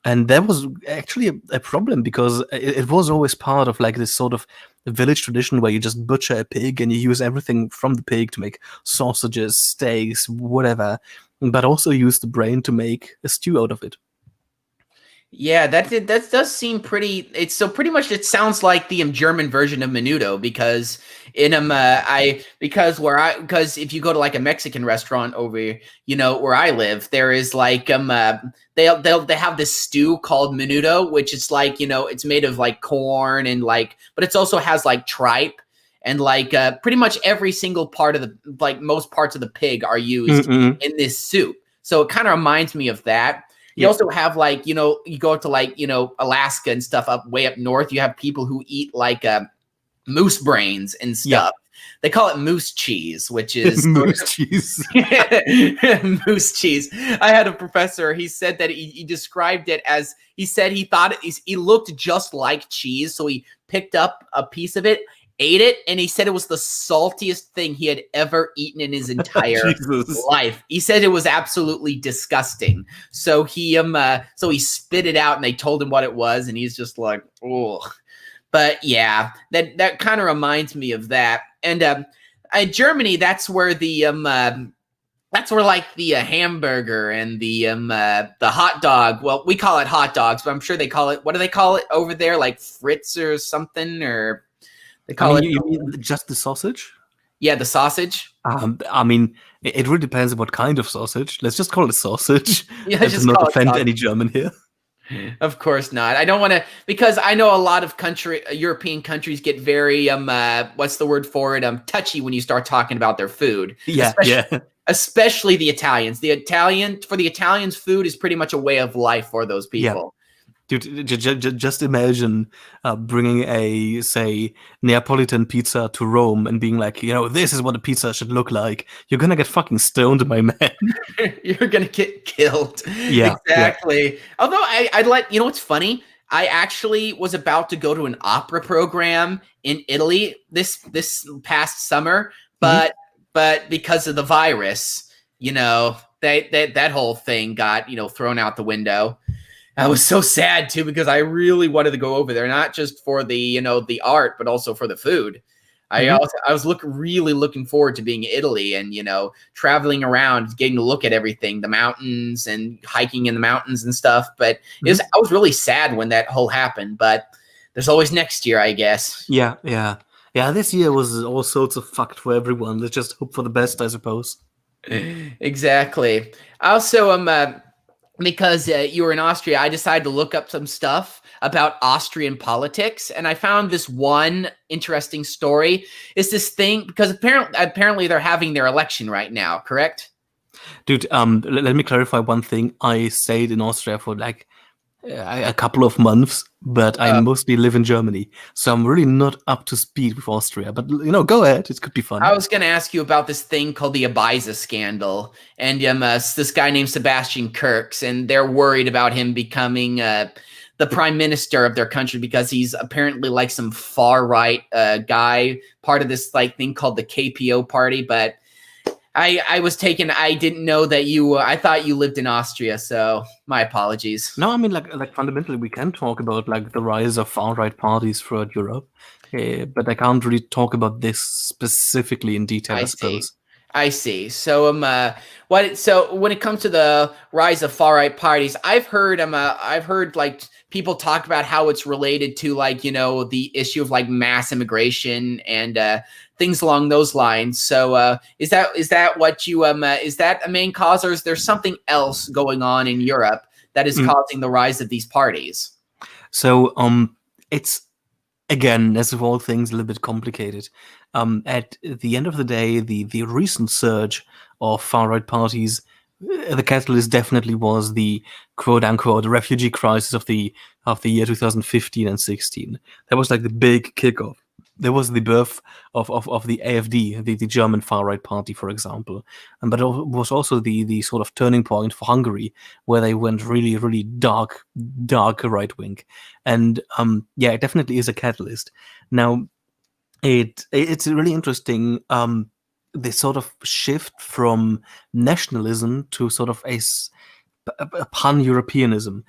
And that was actually a problem because it was always part of like this sort of village tradition where you just butcher a pig and you use everything from the pig to make sausages, steaks, whatever, but also use the brain to make a stew out of it. Yeah, that does seem pretty. It's so pretty much. It sounds like the German version of menudo because in because if you go to like a Mexican restaurant over where I live, there is like they have this stew called menudo, which is like it's made of like corn and but it also has like tripe and like pretty much every single part of most parts of the pig are used in this soup. So it kind of reminds me of that. You also have you go to Alaska and stuff way up north. You have people who eat like moose brains and stuff. Yeah. They call it moose cheese, which is moose cheese. Moose cheese. I had a professor. He said that he described it as he said he thought it looked just like cheese. So he picked up a piece of it, ate it, and he said it was the saltiest thing he had ever eaten in his entire life. He said it was absolutely disgusting. So he spit it out and they told him what it was and he's just like, oh. But yeah, that kind of reminds me of that. And in Germany, that's where the like the hamburger and the hot dog. Well, we call it hot dogs, but I'm sure they call it, what do they call it over there? Like Fritz or something, or they call you mean just the sausage? Yeah, the sausage. I mean, it really depends on what kind of sausage. Let's just call it sausage. Yeah, just not offend any German here. Of course not. I don't want to, because I know a lot of European countries get very what's the word for it? Touchy when you start talking about their food. Yeah, especially the Italians. For the Italians, food is pretty much a way of life for those people. Yeah. Dude, just imagine bringing a, say, Neapolitan pizza to Rome and being like, this is what a pizza should look like. You're going to get fucking stoned, my man. You're going to get killed. Yeah. Exactly. Yeah. Although I'd let, what's funny? I actually was about to go to an opera program in Italy this past summer, but because of the virus, that whole thing got, thrown out the window. I was so sad too because I really wanted to go over there, not just for the the art, but also for the food. Mhm. I was really looking forward to being in Italy and traveling around, getting to look at everything, the mountains and hiking in the mountains and stuff. But Mhm. I was really sad when that whole happened. But there's always next year, I guess. Yeah, yeah, yeah. This year was all sorts of fucked for everyone. Let's just hope for the best, I suppose. Exactly. Also, because you were in Austria, I decided to look up some stuff about Austrian politics, and I found this one interesting story. It's this thing because apparently they're having their election right now, correct? Dude, let me clarify one thing. I stayed in Austria for like a couple of months, but I Uh, mostly live in Germany, so I'm really not up to speed with Austria. But go ahead. It could be fun. I was going to ask you about this thing called the Ibiza scandal, and this guy named Sebastian Kurz, and they're worried about him becoming the prime minister of their country because he's apparently like some far right guy, part of this like thing called the KPO party. But I didn't know that you. I thought you lived in Austria, so my apologies. No, I mean like fundamentally, we can talk about like the rise of far right parties throughout Europe, but I can't really talk about this specifically in detail, I I see. suppose. I see. So so when it comes to the rise of far right parties, I've heard like people talk about how it's related to like, the issue of like mass immigration and things along those lines. So is that what you is that a main cause, or is there something else going on in Europe that is Mm. causing the rise of these parties? So it's again, as with all things, a little bit complicated. At the end of the day, the recent surge of far right parties, the catalyst definitely was the quote unquote refugee crisis of the year 2015 and 16. That was like the big kickoff. There was the birth of the AfD, the German far right party, for example, but it was also the sort of turning point for Hungary, where they went really really dark right wing, and yeah, it definitely is a catalyst. Now, it's really interesting, this sort of shift from nationalism to sort of a pan-Europeanism.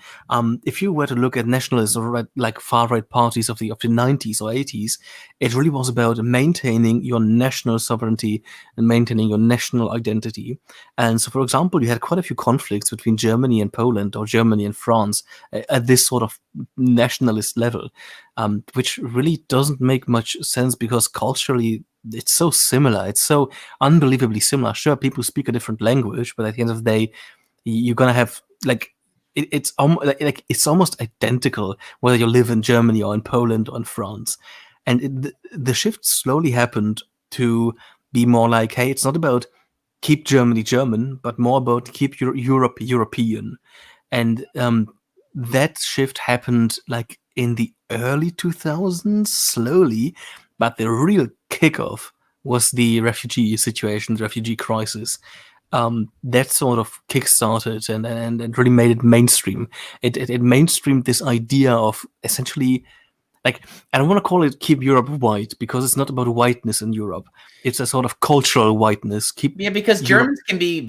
If you were to look at nationalists or like far-right parties of the 90s or 80s, it really was about maintaining your national sovereignty and maintaining your national identity. And so, for example, you had quite a few conflicts between Germany and Poland or Germany and France at this sort of nationalist level, which really doesn't make much sense because culturally it's so similar. It's so unbelievably similar. Sure, people speak a different language, but at the end of the day, you're gonna have like like it's almost identical whether you live in Germany or in Poland or in France, and the shift slowly happened to be more like, hey, it's not about keep Germany German, but more about keep Europe European, and that shift happened like in the early 2000s, slowly, but the real kickoff was the refugee situation, the refugee crisis, that sort of kickstarted and really made it mainstream. It mainstreamed this idea of essentially, like, I don't want to call it keep Europe white because it's not about whiteness in Europe. It's a sort of cultural whiteness. Keep Yeah, because Europe. Germans can be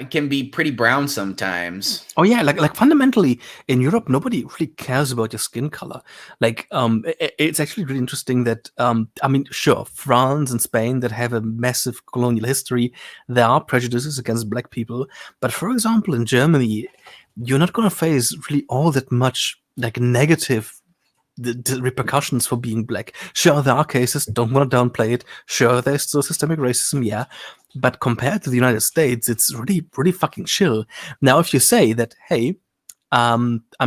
can be pretty brown sometimes. Oh yeah, like fundamentally in Europe, nobody really cares about your skin color. Like, it's actually really interesting that I mean, sure, France and Spain that have a massive colonial history, there are prejudices against black people. But for example, in Germany, you're not going to face really all that much like negative the repercussions for being black. Sure, there are cases, don't want to downplay it. Sure, there's still systemic racism, yeah. But compared to the United States, it's really, really fucking chill. Now, if you say that, hey, I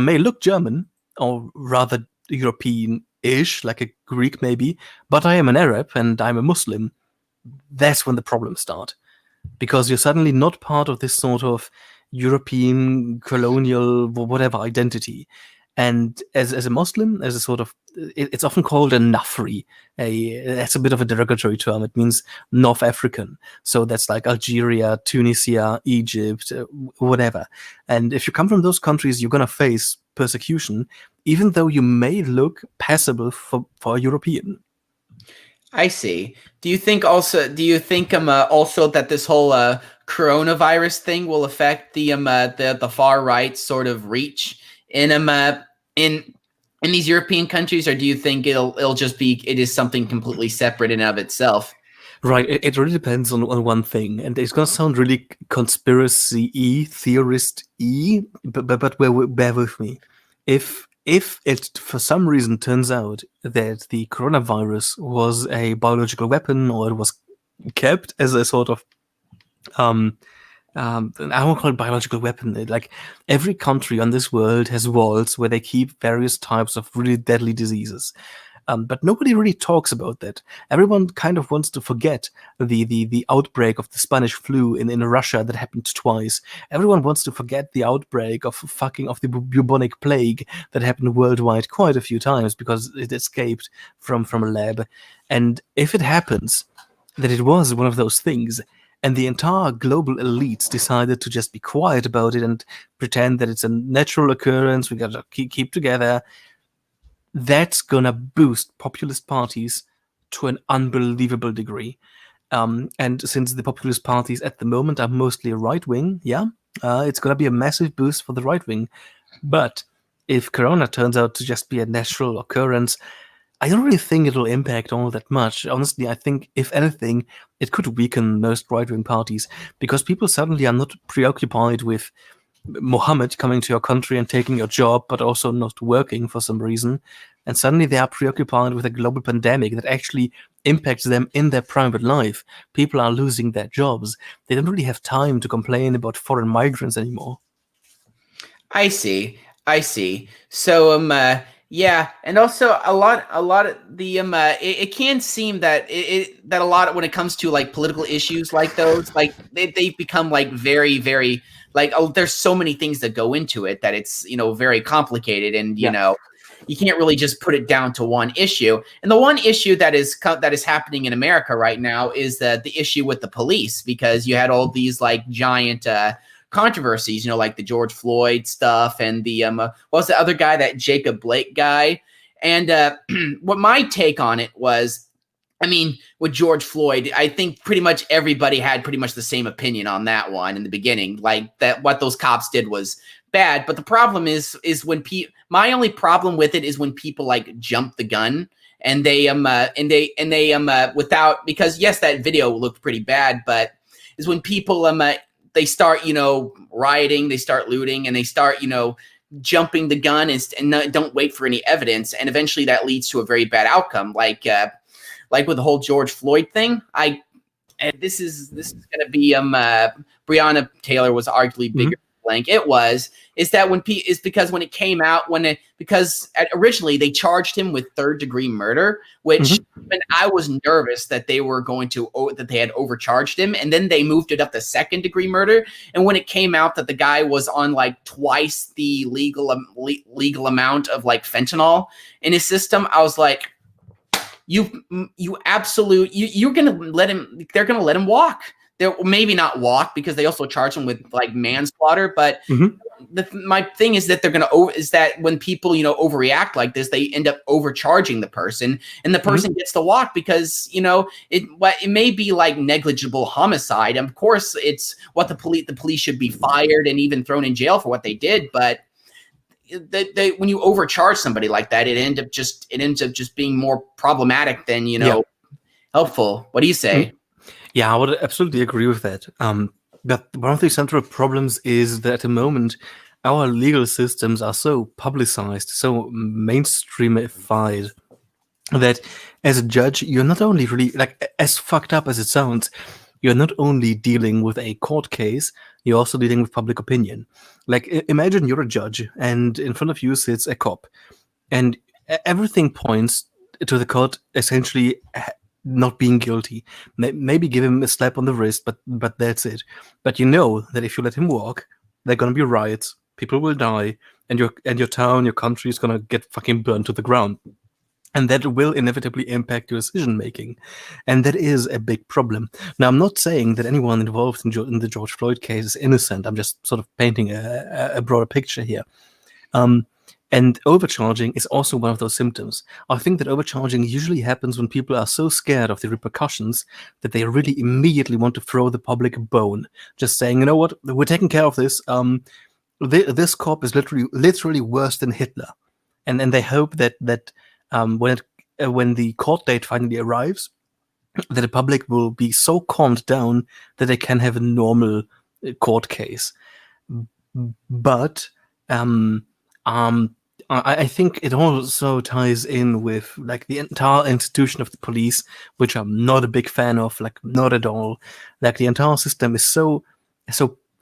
may look German, or rather European-ish, like a Greek maybe, but I am an Arab and I'm a Muslim, that's when the problems start. Because you're suddenly not part of this sort of European colonial whatever identity. And as a Muslim, as a sort of, it's often called a Nafri. That's a bit of a derogatory term. It means North African. So that's like Algeria, Tunisia, Egypt, whatever. And if you come from those countries, you're gonna face persecution, even though you may look passable for a European. I see. Do you think also that this whole coronavirus thing will affect the far right sort of reach in in these European countries, or do you think it'll just be it is something completely separate in and of itself? Right, it really depends on one thing, and it's gonna sound really conspiracy-y, theorist-y, but bear with me. If it for some reason turns out that the coronavirus was a biological weapon, or it was kept as a sort of I won't call it biological weapon. Like every country on this world has walls where they keep various types of really deadly diseases. But nobody really talks about that. Everyone kind of wants to forget the outbreak of the Spanish flu in Russia that happened twice. Everyone wants to forget the outbreak of the bubonic plague that happened worldwide quite a few times because it escaped from a lab. And if it happens that it was one of those things, and the entire global elites decided to just be quiet about it and pretend that it's a natural occurrence, we gotta keep together, that's gonna boost populist parties to an unbelievable degree. And since the populist parties at the moment are mostly right-wing, it's gonna be a massive boost for the right-wing. But if Corona turns out to just be a natural occurrence, I don't really think it'll impact all that much. Honestly, I think, if anything, it could weaken most right-wing parties because people suddenly are not preoccupied with Mohammed coming to your country and taking your job, but also not working for some reason. And suddenly they are preoccupied with a global pandemic that actually impacts them in their private life. People are losing their jobs. They don't really have time to complain about foreign migrants anymore. I see. So yeah, and also a lot of the it can seem that that a lot when it comes to like political issues like those, like they've become like very, very like, oh, there's so many things that go into it that it's, very complicated, and you can't really just put it down to one issue. And the one issue that is happening in America right now is the issue with the police, because you had all these like giant controversies, like the George Floyd stuff and the what was the other guy, that Jacob Blake guy? And what my take on it was, I mean, with George Floyd, I think pretty much everybody had pretty much the same opinion on that one in the beginning, like that what those cops did was bad. But the problem is when my only problem with it is when people like jump the gun and they without, because yes, that video looked pretty bad, but is when people they start, rioting, they start looting, and they start, jumping the gun and don't wait for any evidence. And eventually that leads to a very bad outcome. Like with the whole George Floyd thing, this is going to be, Breonna Taylor was arguably bigger. Blank. Is that because when it came out, because originally they charged him with third-degree murder, which I was nervous that they were going to, that they had overcharged him, and then they moved it up to second-degree murder. And when it came out that the guy was on like twice the legal amount of like fentanyl in his system, I was like, you're gonna let him, they're gonna let him walk. They're maybe not walk, because they also charge him with like manslaughter. But my thing is that is that when people, overreact like this, they end up overcharging the person, and the person gets to walk because, it may be like negligible homicide. Of course, it's what the police should be fired and even thrown in jail for what they did. But when you overcharge somebody like that, it ends up just being more problematic than, helpful. What do you say? Yeah, I would absolutely agree with that. But one of the central problems is that at the moment, our legal systems are so publicized, so mainstreamified, that as a judge, you're not only really, like, as fucked up as it sounds, you're not only dealing with a court case, you're also dealing with public opinion. Like, imagine you're a judge, and in front of you sits a cop, and everything points to the court essentially not being guilty. Maybe give him a slap on the wrist, but that's it. But you know that if you let him walk, there are gonna be riots, people will die, and your town, your country is gonna get fucking burned to the ground. And that will inevitably impact your decision making. And that is a big problem. Now, I'm not saying that anyone involved in the George Floyd case is innocent. I'm just sort of painting a broader picture here. And overcharging is also one of those symptoms. I think that overcharging usually happens when people are so scared of the repercussions that they really immediately want to throw the public a bone. Just saying, you know what, we're taking care of this. This cop is literally worse than Hitler. and then they hope that when the court date finally arrives, that the public will be so calmed down that they can have a normal court case. But I think it also ties in with like the entire institution of the police, which I'm not a big fan of, like not at all. Like the entire system is so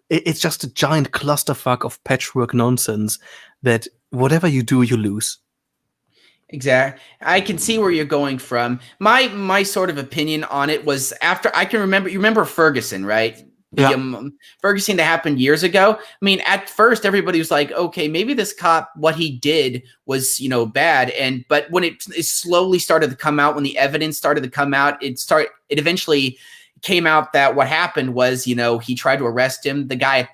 it's just a giant clusterfuck of patchwork nonsense that whatever you do, you lose. Exactly. I can see where you're going from. My sort of opinion on it was after I can remember. You remember Ferguson, right? Yeah. Ferguson that happened years ago. I mean, at first everybody was like, okay, maybe this cop, what he did was, bad. But when it slowly started to come out, when the evidence started to come out, it eventually came out that what happened was, he tried to arrest him. The guy,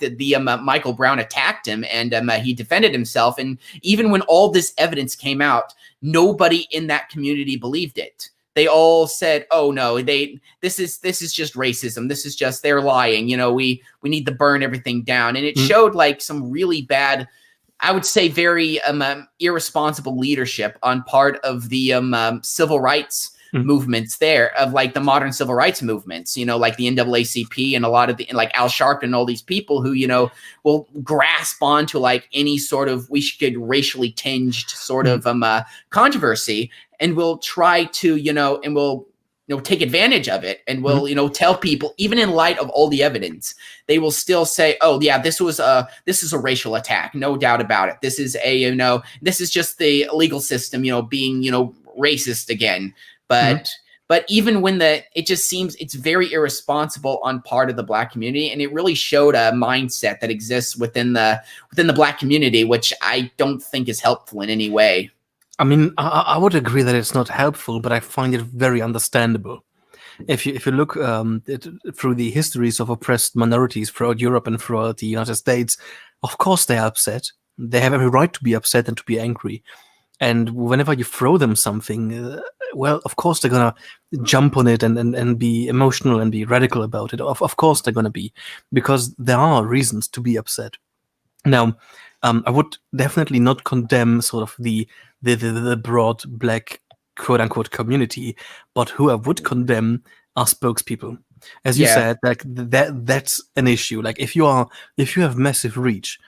Michael Brown, attacked him, and he defended himself. And even when all this evidence came out, nobody in that community believed it. They all said, "Oh no, this is just racism. This is just they're lying. We need to burn everything down." And it showed like some really bad, I would say, very irresponsible leadership on part of the civil rights movements there, of like the modern civil rights movements, like the NAACP and a lot of like Al Sharpton and all these people who, will grasp onto like any sort of we should get racially tinged sort of controversy, and will try to, and will take advantage of it, and will tell people, even in light of all the evidence, they will still say, oh yeah, this is a racial attack, no doubt about it. This is this is just the legal system, being racist again. But even when it just seems it's very irresponsible on part of the Black community, and it really showed a mindset that exists within the Black community, which I don't think is helpful in any way. I mean, I would agree that it's not helpful, but I find it very understandable. If you look through the histories of oppressed minorities throughout Europe and throughout the United States, of course they are upset. They have every right to be upset and to be angry. And whenever you throw them something, well, of course they're gonna jump on it and be emotional and be radical about it. Of course they're gonna be, because there are reasons to be upset. Now, I would definitely not condemn sort of the broad Black quote unquote community, but who I would condemn are spokespeople. As you said, like that's an issue. Like if you have massive reach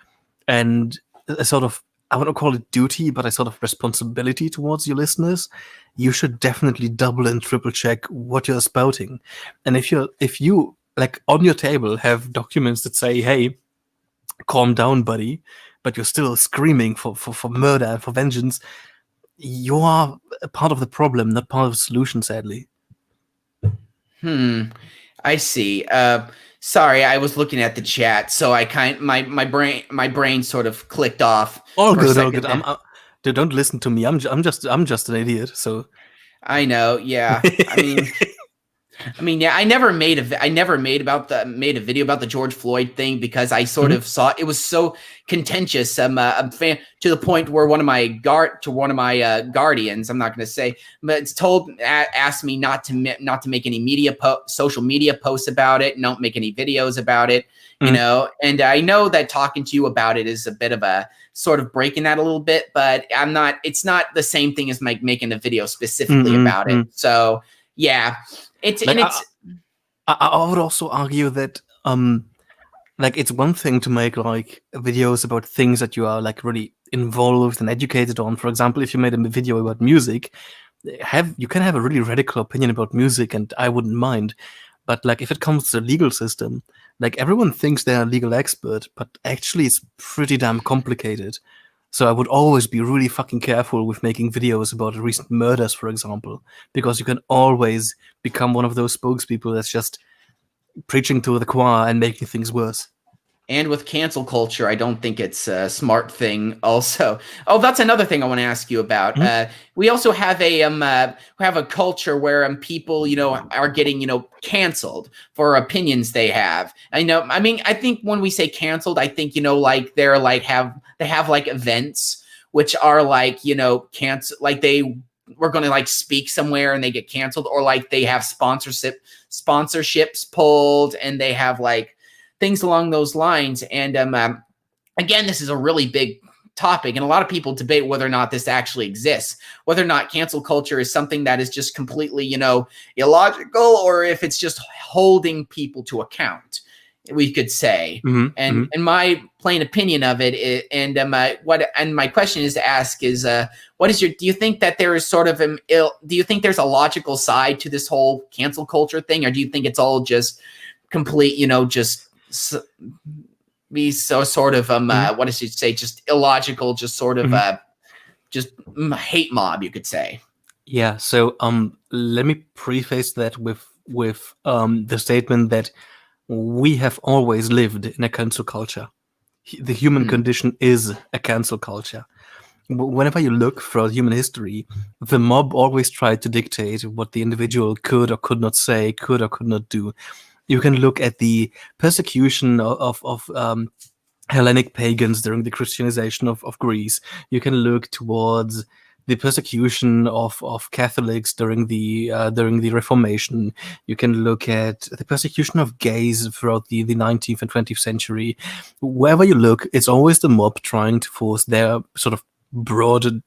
and a sort of, I wouldn't call it duty, but a sort of responsibility towards your listeners, you should definitely double and triple check what you're spouting. And if you like on your table have documents that say, hey, calm down, buddy, but you're still screaming for murder and for vengeance, you are a part of the problem, not part of the solution, sadly. I see. Sorry, I was looking at the chat, so I my brain sort of clicked off. All good, all good. Don't listen to me. I'm just an idiot. So I know. Yeah. I mean, yeah. I never made a video about the George Floyd thing because I sort of saw it was so contentious. I'm a fan to the point where one of my guardians, I'm not going to say, but asked me not to make any social media posts about it, don't make any videos about it, and I know that talking to you about it is a bit of a sort of breaking that a little bit, but it's not the same thing as making a video specifically about it. So yeah. I would also argue that like it's one thing to make like videos about things that you are like really involved and educated on. For example, if you made a video about music, you can have a really radical opinion about music, and I wouldn't mind. But like if it comes to the legal system, like everyone thinks they're a legal expert, but actually it's pretty damn complicated. So I would always be really fucking careful with making videos about recent murders, for example, because you can always become one of those spokespeople that's just preaching to the choir and making things worse. And with cancel culture, I don't think it's a smart thing also. Oh, that's another thing I want to ask you about. We also have a culture where people, are getting, canceled for opinions they have. I think when we say canceled, I think, like they have like events which are like, cancel, like they were going to like speak somewhere and they get canceled, or like they have sponsorships pulled and they have like things along those lines. And again, this is a really big topic, and a lot of people debate whether or not this actually exists, whether or not cancel culture is something that is just completely, illogical, or if it's just holding people to account, we could say. And my plain opinion of it, and my question is to ask is, do you think that there is sort of do you think there's a logical side to this whole cancel culture thing, or do you think it's all just complete, be so sort of what does it say, just illogical, just sort of just hate mob, you could say? Yeah, so let me preface that with the statement that we have always lived in a cancel culture. The human condition is a cancel culture. Whenever you look throughout human history, the mob always tried to dictate what the individual could or could not say, could or could not do. You can look at the persecution of Hellenic pagans during the Christianization of Greece. You can look towards the persecution of Catholics during the Reformation. You can look at the persecution of gays throughout the 19th and 20th century. Wherever you look, it's always the mob trying to force their sort of broad,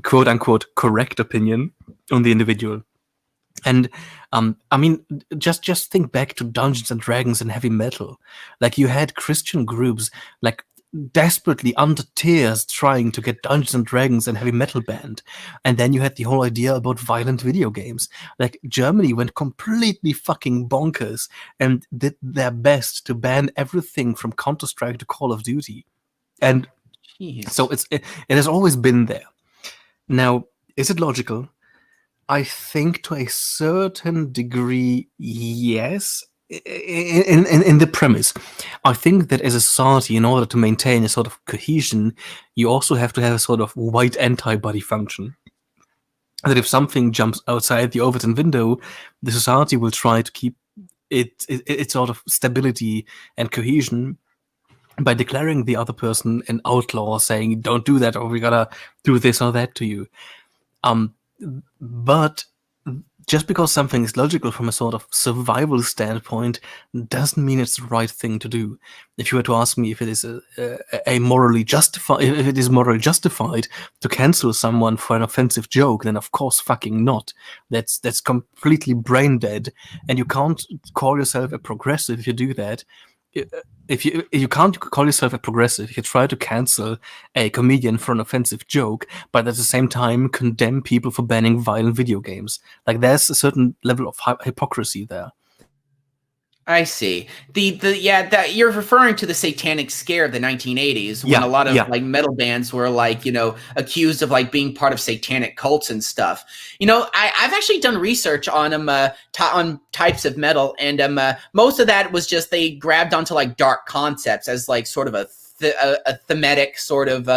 quote unquote, correct opinion on the individual. And I mean, just think back to Dungeons and Dragons and heavy metal. Like, you had Christian groups like desperately under tears trying to get Dungeons and Dragons and heavy metal banned. And then you had the whole idea about violent video games. Like, Germany went completely fucking bonkers and did their best to ban everything from Counter-Strike to Call of Duty. And so it has always been there. Now, is it logical? I think to a certain degree, yes. In the premise, I think that as a society, in order to maintain a sort of cohesion, you also have to have a sort of white antibody function. That if something jumps outside the Overton window, the society will try to keep its sort of stability and cohesion by declaring the other person an outlaw, saying, don't do that, or we gotta do this or that to you. But just because something is logical from a sort of survival standpoint doesn't mean it's the right thing to do. If you were to ask me if it is a morally justified, if it is morally justified to cancel someone for an offensive joke, then of course fucking not. That's completely brain dead, and you can't call yourself a progressive if you do that. If you can't call yourself a progressive if you try to cancel a comedian for an offensive joke, but at the same time condemn people for banning violent video games. Like, there's a certain level of hypocrisy there. I see. That you're referring to the Satanic Scare of the 1980s, when a lot of like metal bands were like, accused of like being part of satanic cults and stuff. I've actually done research on on types of metal, and most of that was just they grabbed onto like dark concepts as like sort of a thematic sort of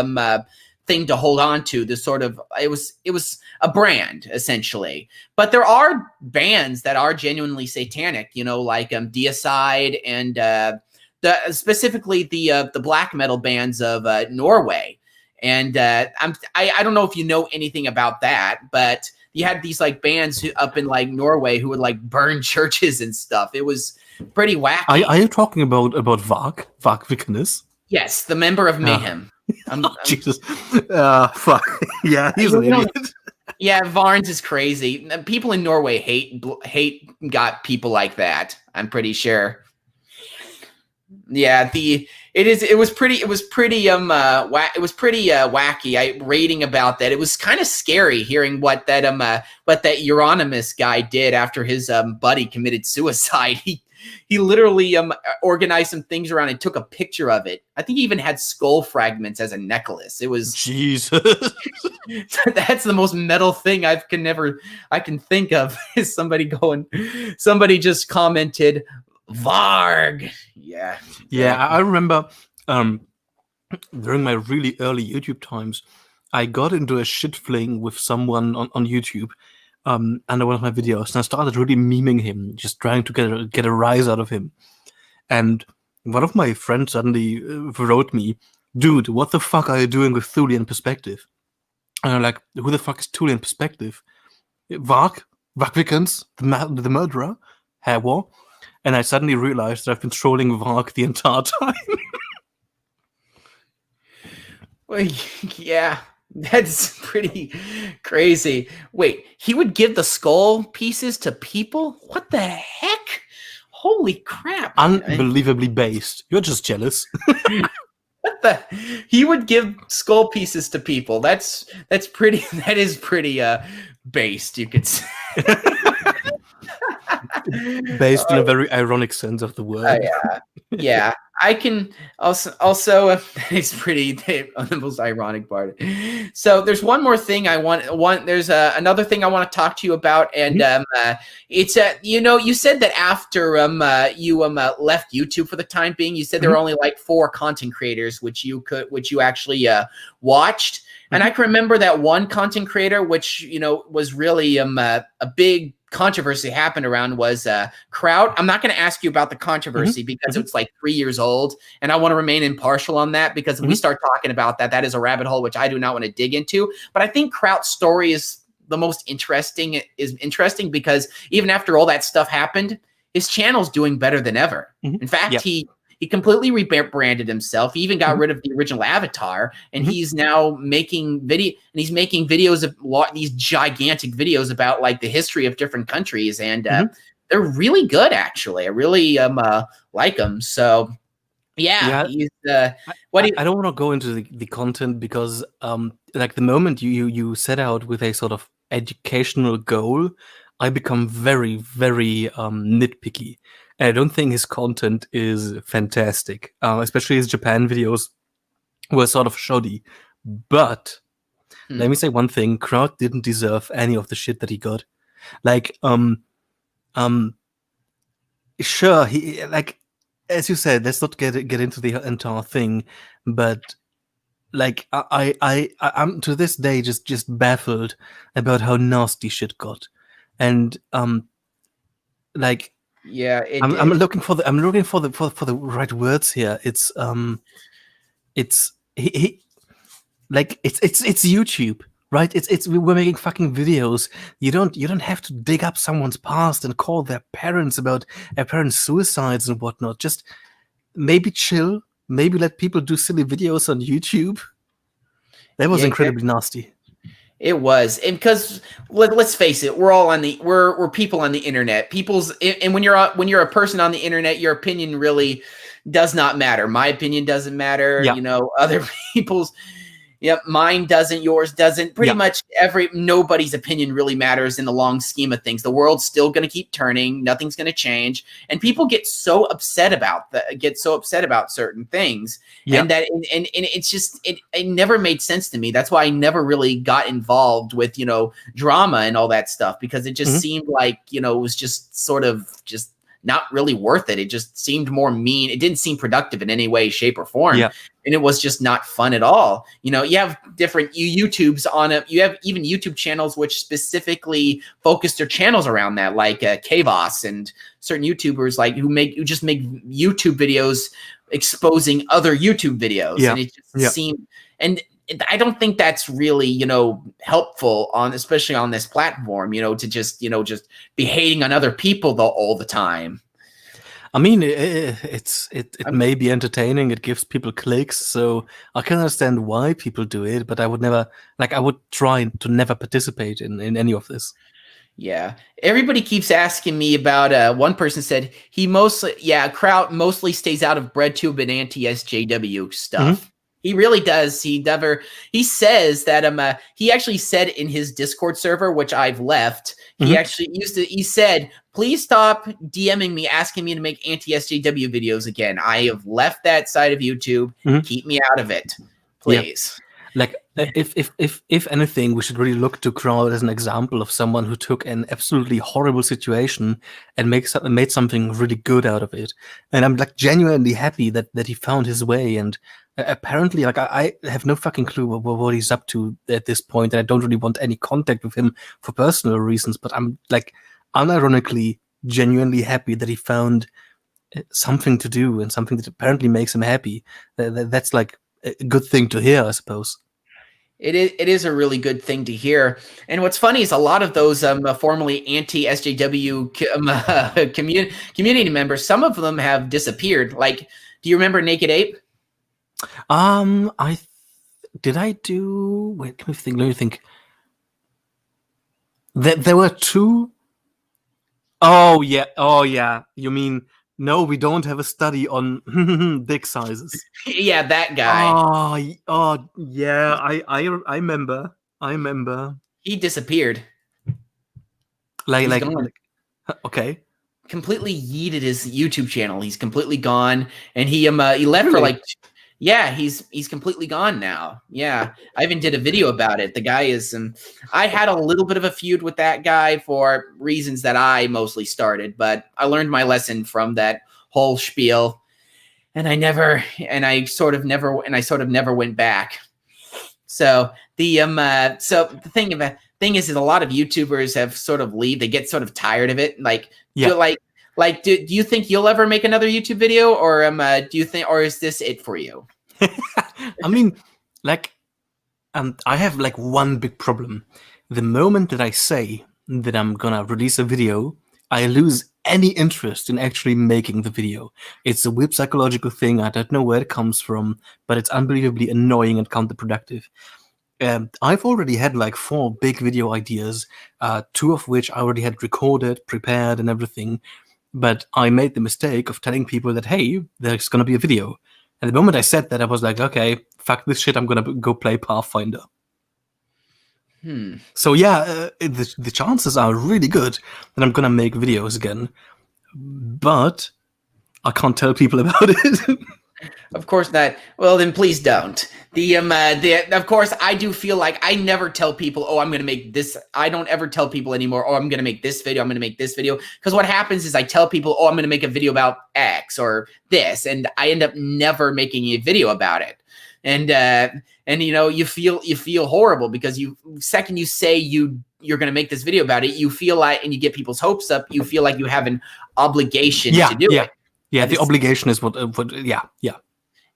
thing to hold on to. This sort of it was a brand essentially, but there are bands that are genuinely satanic, like Deicide and specifically the black metal bands of Norway. And I don't know if you know anything about that, but you had these like bands up in like Norway who would like burn churches and stuff. It was pretty wacky. Are you talking about Varg Vikernes? Yes, the member of Mayhem. Jesus. Fuck. Yeah, he's an idiot. Yeah, Varns is crazy. People in Norway hate got people like that, I'm pretty sure. Yeah, it was pretty wacky. Reading about that, it was kind of scary hearing what that Euronymous guy did after his buddy committed suicide. He literally organized some things around and took a picture of it. I think he even had skull fragments as a necklace. It was Jesus. That's the most metal thing I can think of. Is somebody just commented Varg. Yeah. I remember during my really early YouTube times, I got into a shit fling with someone on YouTube under one of my videos, and I started really memeing him, just trying to get a rise out of him. And one of my friends suddenly wrote me, "Dude, what the fuck are you doing with Thulian perspective?" And I'm like, "Who the fuck is Thulian perspective? Varg Vikernes, the murderer, War." And I suddenly realized that I've been trolling Varg the entire time. Well, yeah, that's pretty crazy. Wait, he would give the skull pieces to people? What the heck? Holy crap. Unbelievably based. You're just jealous. What the? He would give skull pieces to people. That's pretty. That is pretty based, you could say. Based in a very ironic sense of the word. Yeah, I can also it's pretty the most ironic part. So there's one more thing I want. There's another thing I want to talk to you about, and it's you said that after you left YouTube for the time being, you said there were only like 4 content creators which you actually watched. And I can remember that one content creator, which was really a big controversy happened around, was Kraut. I'm not going to ask you about the controversy because it's like 3 years old, and I want to remain impartial on that, because if we start talking about that, that is a rabbit hole which I do not want to dig into. But I think Kraut's story is the most interesting. Because even after all that stuff happened, his channel's doing better than ever. In fact, he completely rebranded himself. He even got rid of the original avatar, and he's now making videos of these gigantic videos about like the history of different countries, and they're really good, actually. I really like them. So he's I don't want to go into the content, because like the moment you set out with a sort of educational goal, I become very, very nitpicky. And I don't think his content is fantastic, especially his Japan videos were sort of shoddy. But let me say one thing: Kraut didn't deserve any of the shit that he got. Like, sure, he, like, as you said, let's not get into the entire thing, but like, I'm to this day just baffled about how nasty shit got, and like. I'm looking for the right words here. It's YouTube, right? We're making fucking videos. You don't have to dig up someone's past and call their parents about their parents' suicides and whatnot. Just maybe chill. Maybe let people do silly videos on YouTube. That was incredibly nasty. It was, and because let's face it, we're people on the internet. And when you're a person on the internet, your opinion really does not matter. My opinion doesn't matter. Other people's. Yep, mine doesn't, yours doesn't. Pretty much nobody's opinion really matters in the long scheme of things. The world's still going to keep turning. Nothing's going to change, and people get so upset about certain things, and it's just it never made sense to me. That's why I never really got involved with drama and all that stuff, because it just seemed like it was just sort of just not really worth it. It just seemed more mean. It didn't seem productive in any way, shape, or form. And it was just not fun at all. You have different YouTubes on it. You have even YouTube channels which specifically focus their channels around that, like Kavos and certain YouTubers who just make YouTube videos exposing other YouTube videos. And it just seemed, and I don't think that's really, helpful especially on this platform, to just be hating on other people all the time. I mean, it may be entertaining. It gives people clicks, so I can understand why people do it. But I would never, I would try to never participate in any of this. Yeah, everybody keeps asking me about. One person said Kraut mostly stays out of BreadTube and anti-SJW stuff. He really does. He says that he actually said in his Discord server, which I've left, he said, please stop DMing me, asking me to make anti-SJW videos again. I have left that side of YouTube. Keep me out of it, please. If anything, we should really look to Kraut as an example of someone who took an absolutely horrible situation and made something really good out of it. And I'm genuinely happy that he found his way. And apparently, I have no fucking clue what he's up to at this point, and I don't really want any contact with him for personal reasons. But I'm unironically, genuinely happy that he found something to do and something that apparently makes him happy. That's a good thing to hear, I suppose. It is a really good thing to hear. And what's funny is a lot of those formerly anti-SJW community members, some of them have disappeared. Do you remember Naked Ape? did I do? Wait, let me think. Let me think. There were two. Oh yeah. Oh yeah. You mean no? We don't have a study on dick sizes. Yeah, that guy. Oh yeah. I remember. I remember. He disappeared. Like He's like gone. like. Okay. Completely yeeted his YouTube channel. He's completely gone, and he left for Really? like, yeah, he's completely gone now. Yeah, I even did a video about it. The guy is, I had a little bit of a feud with that guy for reasons that I mostly started, but I learned my lesson from that whole spiel, and I sort of never went back. So the thing is that a lot of YouTubers have sort of they get sort of tired of it. Like, Yeah. do you think you'll ever make another YouTube video, or do you think, or is this it for you? I mean, like, I have like one big problem. The moment that I say that I'm gonna release a video, I lose any interest in actually making the video. It's a weird psychological thing. I don't know where it comes from, but it's unbelievably annoying and counterproductive. I've already had like 4 big video ideas, 2 of which I already had recorded, prepared, and everything. But I made the mistake of telling people that, hey, there's going to be a video. And the moment I said that, I was like, okay, fuck this shit, I'm going to go play Pathfinder. So yeah, the chances are really good that I'm going to make videos again. But I can't tell people about it. Of course not. Well, then please don't. Of course, I do feel like I never tell people, oh, I'm going to make this. I don't ever tell people anymore, oh, I'm going to make this video. I'm going to make this video. Because what happens is I tell people, oh, I'm going to make a video about X or this. And I end up never making a video about it. And you know, you feel horrible because second you say you're going to make this video about it, you feel like, and you get people's hopes up, you feel like you have an obligation to do it. Yeah, the obligation is what yeah.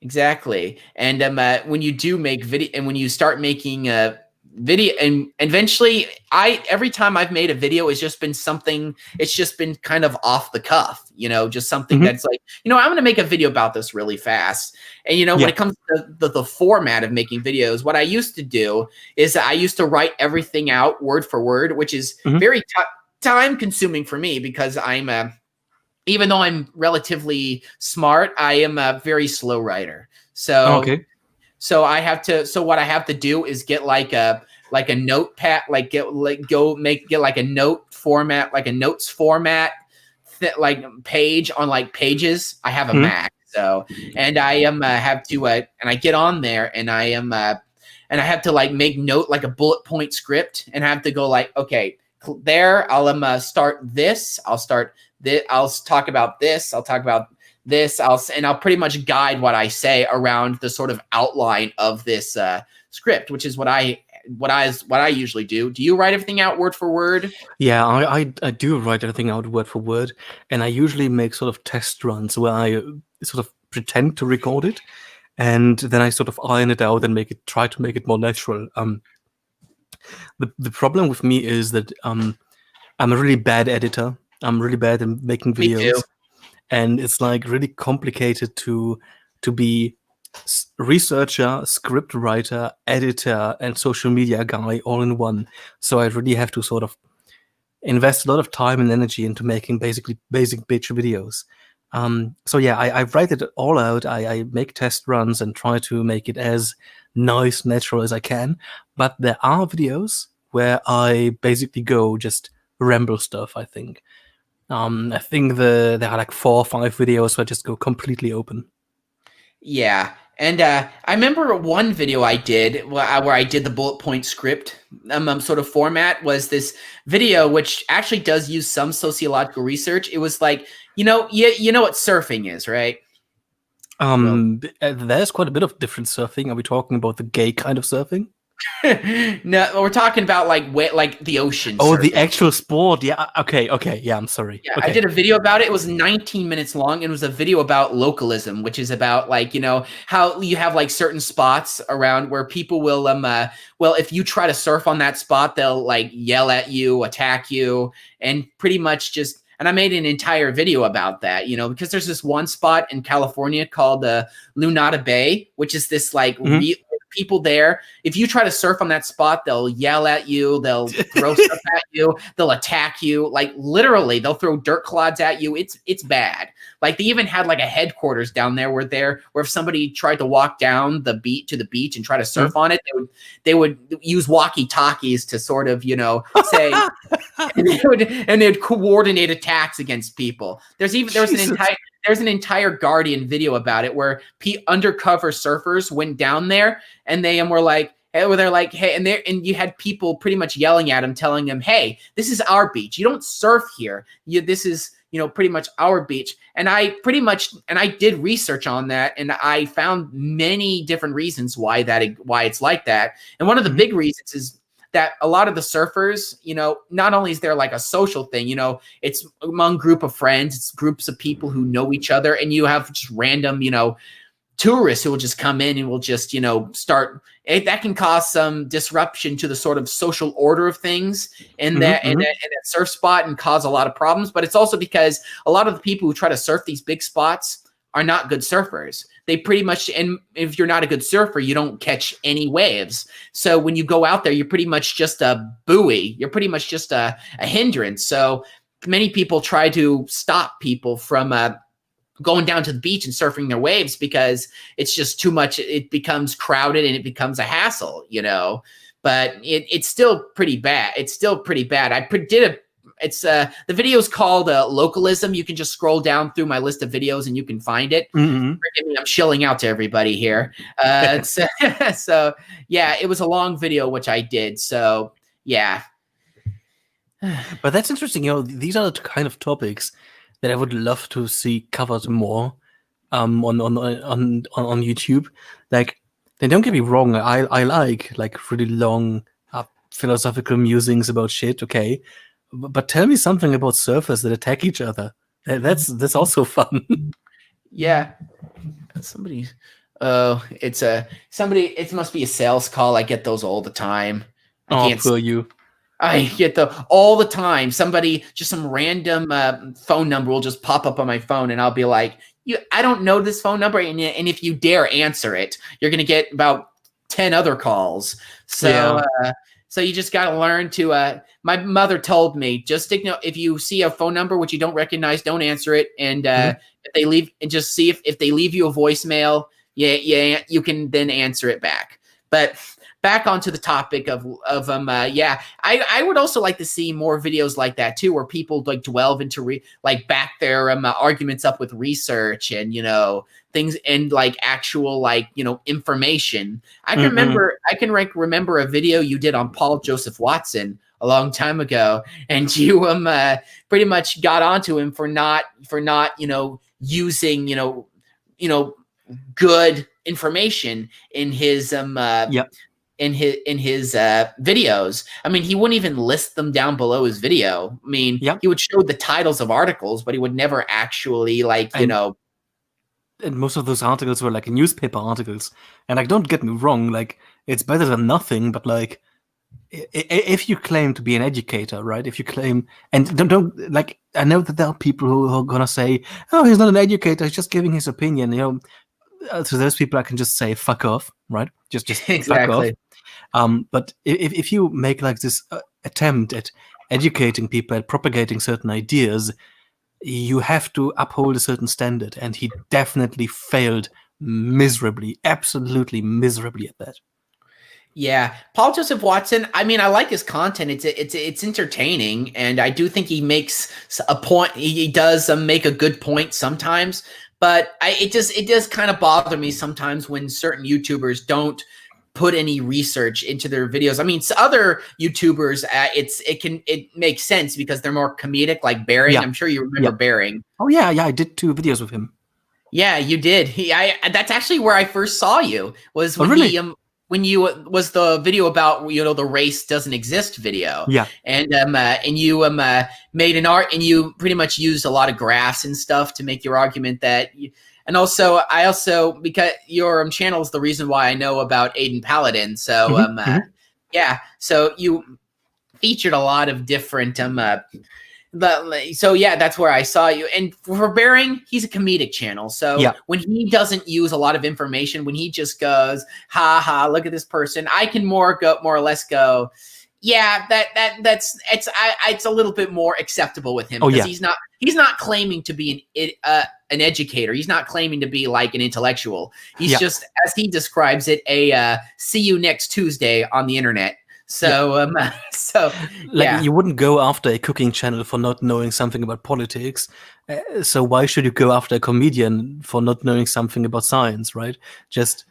Exactly. And when you do make video, and when you start making a video, and eventually every time I've made a video, it's just been kind of off the cuff, you know, just something that's like, you know, I'm going to make a video about this really fast. And, you know, when it comes to the format of making videos, what I used to do is I used to write everything out word for word, which is very time consuming for me because even though I'm relatively smart, I am a very slow writer. So, so what I have to do is get like a notepad, get like a note format, like a notes format, like page on like Pages. I have a Mac, so, and I have to, and I get on there and I have to like make note, like a bullet point script, and I have to go like, okay, there, I'll start this. I'll start this. I'll talk about this. I'll talk about this. I'll pretty much guide what I say around the sort of outline of this script, which is what I usually do. Do you write everything out word for word? Yeah, I do write everything out word for word, and I usually make sort of test runs where I sort of pretend to record it, and then I sort of iron it out and try to make it more natural. The problem with me is that I'm a really bad editor. I'm really bad at making videos. Me too. And it's like really complicated to be researcher, script writer, editor, and social media guy all in one. So I really have to sort of invest a lot of time and energy into making basically basic bitch videos. So yeah, I write it all out. I make test runs and try to make it as nice, natural as I can. But there are videos where I basically go just ramble stuff, I think. I think there are like 4 or 5 videos where I just go completely open. Yeah. And I remember one video I did where I did the bullet point script sort of format was this video, which actually does use some sociological research. It was like, you know what surfing is, right? There's quite a bit of different surfing. Are we talking about the gay kind of surfing? No, we're talking about like the ocean. Oh, surfing. the actual sport. Yeah. Okay. Yeah, I'm sorry. Yeah, okay. I did a video about it. It was 19 minutes long, and it was a video about localism, which is about like, you know, how you have like certain spots around where people will well, if you try to surf on that spot, they'll like yell at you, attack you, and pretty much just. And I made an entire video about that, you know, because there's this one spot in California called Lunada Bay, which is this like people there. If you try to surf on that spot, they'll yell at you, they'll throw stuff at you, they'll attack you. Like literally, they'll throw dirt clods at you. It's bad. Like they even had like a headquarters down there where if somebody tried to walk down the beach to the beach and try to surf on it, they would use walkie-talkies to sort of, say, and they'd coordinate attacks against people. There's an entire Guardian video about it where undercover surfers went down there and they were like, they're like, hey, and you had people pretty much yelling at them, telling them, hey, this is our beach. You don't surf here. This is, pretty much our beach. And I did research on that, and I found many different reasons why it's like that. And one of the big reasons is that a lot of the surfers, not only is there like a social thing, it's among group of friends, it's groups of people who know each other, and you have just random, tourists who will just come in and will just, start. That can cause some disruption to the sort of social order of things in that surf spot and cause a lot of problems. But it's also because a lot of the people who try to surf these big spots are not good surfers. They pretty much, and if you're not a good surfer, you don't catch any waves. So when you go out there, you're pretty much just a buoy. You're pretty much just a hindrance. So many people try to stop people from going down to the beach and surfing their waves because it's just too much. It becomes crowded and it becomes a hassle, but it's still pretty bad. It's still pretty bad. The video is called Localism. You can just scroll down through my list of videos and you can find it. Forgive me, I'm shilling out to everybody here. So yeah, it was a long video, which I did. So yeah. But that's interesting. These are the kind of topics that I would love to see covered more on YouTube. Like, then don't get me wrong, I like really long philosophical musings about shit, okay? But tell me something about surfers that attack each other. That's also fun. Yeah. It must be a sales call. I get those all the time. Poor you. I get all the time. Somebody, just some random phone number will just pop up on my phone, and I'll be like, I don't know this phone number, and if you dare answer it, you're gonna get about 10 other calls. So, so you just gotta learn to. My mother told me, just if you see a phone number which you don't recognize, don't answer it, and if they leave, and just see if they leave you a voicemail, you can then answer it back. But back onto the topic of I would also like to see more videos like that too, where people like delve into back their arguments up with research and things and like actual information. I can remember a video you did on Paul Joseph Watson a long time ago, and you pretty much got onto him for not using good information in his in his videos. I mean, he wouldn't even list them down below his video. I mean, he would show the titles of articles, but he would never actually And most of those articles were newspaper articles. And don't get me wrong, it's better than nothing, but if you claim to be an educator, right? If you claim, and don't I know that there are people who are gonna say, "Oh, he's not an educator; he's just giving his opinion." To those people, I can just say, "Fuck off," right? Just exactly. Fuck off. But if you make this attempt at educating people, at propagating certain ideas, you have to uphold a certain standard, and he definitely failed miserably, absolutely miserably at that. Yeah, Paul Joseph Watson. I mean, I like his content. It's entertaining, and I do think he makes a point. He does make a good point sometimes, but it does kind of bother me sometimes when certain YouTubers don't put any research into their videos. I mean, other YouTubers, it makes sense because they're more comedic, like Bering. I'm sure you remember Bering. Oh yeah, I did 2 videos with him. Yeah, you did. That's actually where I first saw you. Was when when you was the video about the race doesn't exist video. Yeah. And you made an art, and you pretty much used a lot of graphs and stuff to make your argument that. And also, because your channel is the reason why I know about Aiden Paladin. So so you featured a lot of different So yeah, that's where I saw you. And for Bearing, he's a comedic channel. So when he doesn't use a lot of information, when he just goes, ha ha, look at this person, I can more or less go, yeah, it's a little bit more acceptable with him because he's not claiming to be an educator. He's not claiming to be like an intellectual. He's just, as he describes it, a see you next Tuesday on the internet. So, you wouldn't go after a cooking channel for not knowing something about politics. So why should you go after a comedian for not knowing something about science, right? Just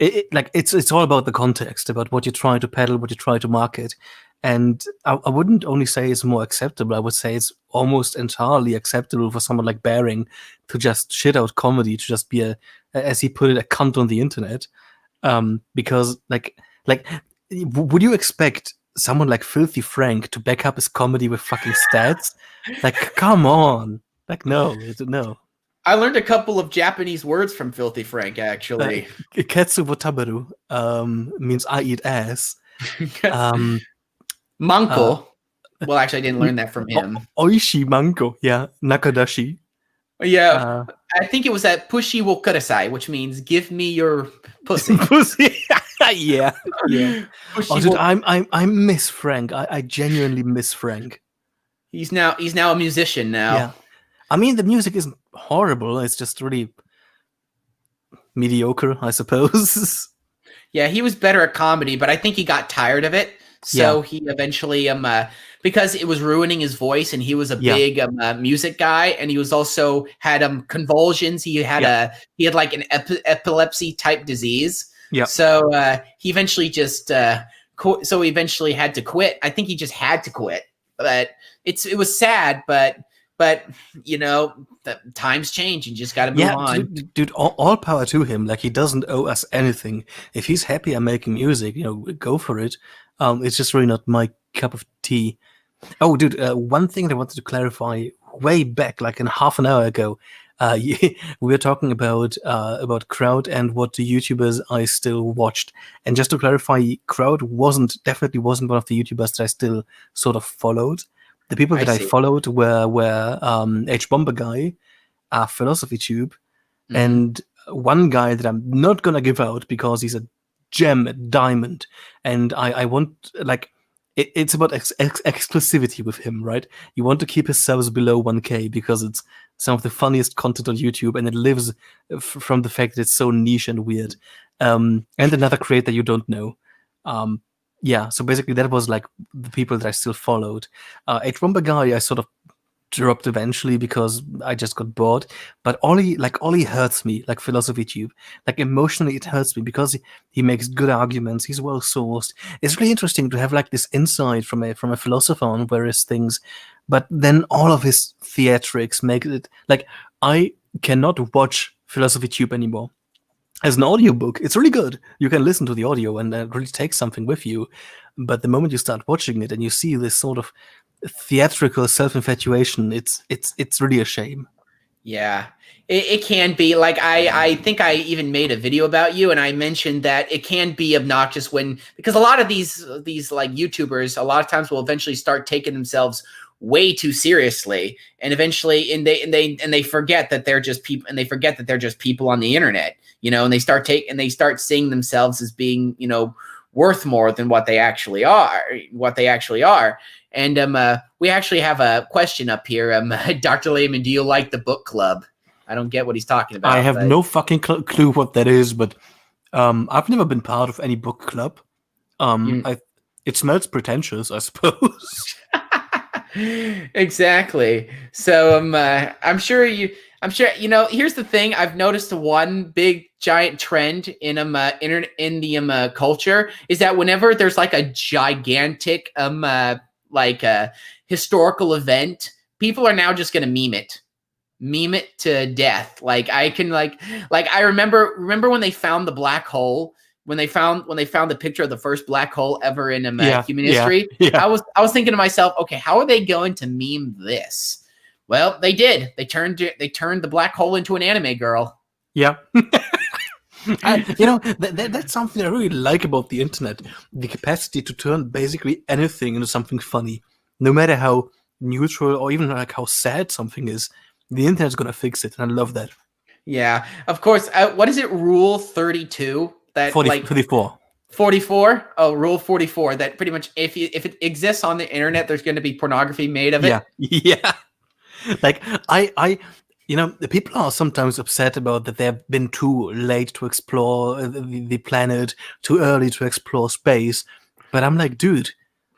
it's all about the context, about what you try to peddle, what you try to market. And I wouldn't only say it's more acceptable. I would say it's almost entirely acceptable for someone like Bearing to just shit out comedy, to just be as he put it, a cunt on the internet. Because would you expect someone like Filthy Frank to back up his comedy with fucking stats? Like, come on. Like, no. I learned a couple of Japanese words from Filthy Frank, actually. Ketsu watabaru means I eat ass. Manko. Well, actually, I didn't learn that from him. Oishi manko. Yeah. Nakadashi. Yeah. I think it was that pushi wo kudasai, which means give me your pussy. Pussy. yeah. Oh, dude, I miss Frank. I genuinely miss Frank. He's now a musician now. Yeah. I mean, the music isn't horrible. It's just really mediocre, I suppose. Yeah, he was better at comedy, but I think he got tired of it. So he eventually, because it was ruining his voice, and he was a big music guy, and he was also had convulsions. He had like an epilepsy type disease. Yeah. So he eventually just so he eventually had to quit. I think he just had to quit. But it was sad, but you know, the times change and just got to move on. Dude, all power to him. Like, he doesn't owe us anything. If he's happy at making music, go for it. It's just really not my cup of tea. Oh, dude, one thing that I wanted to clarify way back, like in half an hour ago, we were talking about Kraut and what the YouTubers I still watched. And just to clarify, Kraut definitely wasn't one of the YouTubers that I still sort of followed. The people that I followed were H Bomber Guy, Philosophy Tube, and one guy that I'm not gonna give out because he's a gem, a diamond, and I want, like, it's about exclusivity with him, right? You want to keep his subs below 1K because it's some of the funniest content on YouTube, and it lives from the fact that it's so niche and weird. And another creator you don't know. Yeah, so basically that was like the people that I still followed. H-Bomber Guy I sort of dropped eventually because I just got bored. But Ollie hurts me, like Philosophy Tube. Like, emotionally it hurts me because he makes good arguments, he's well sourced. It's really interesting to have like this insight from a philosopher on various things. But then all of his theatrics make it like I cannot watch Philosophy Tube anymore. As an audiobook, it's really good. You can listen to the audio and really take something with you. But the moment you start watching it and you see this sort of theatrical self-infatuation, it's really a shame. Yeah, it can be. Like, I think I even made a video about you, and I mentioned that it can be obnoxious because a lot of these like YouTubers, a lot of times will eventually start taking themselves way too seriously, and eventually and they forget that they're just people, and they forget that they're just people on the internet, and they start seeing themselves as being, worth more than what they actually are. And we actually have a question up here. Dr. Layman, do you like the book club? I don't get what he's talking about. I have no fucking clue what that is, but I've never been part of any book club. It smells pretentious, I suppose. Exactly. So I'm sure here's the thing. I've noticed one big giant trend in the culture is that whenever there's like a gigantic historical event, people are now just going to meme it to death. Like, I can I remember when they found the black hole. When they found the picture of the first black hole ever in human history, I was thinking to myself, okay, how are they going to meme this? Well, they did. They turned the black hole into an anime girl. Yeah. That's something I really like about the internet: the capacity to turn basically anything into something funny, no matter how neutral or even like how sad something is, the internet's gonna fix it, and I love that. Yeah, of course. What is it? Rule 32 that 44. 44? Oh, Rule 44 that pretty much if it exists on the internet, there's going to be pornography made of it. Yeah. Like the people are sometimes upset about that they've been too late to explore the planet, too early to explore space. But I'm like, dude,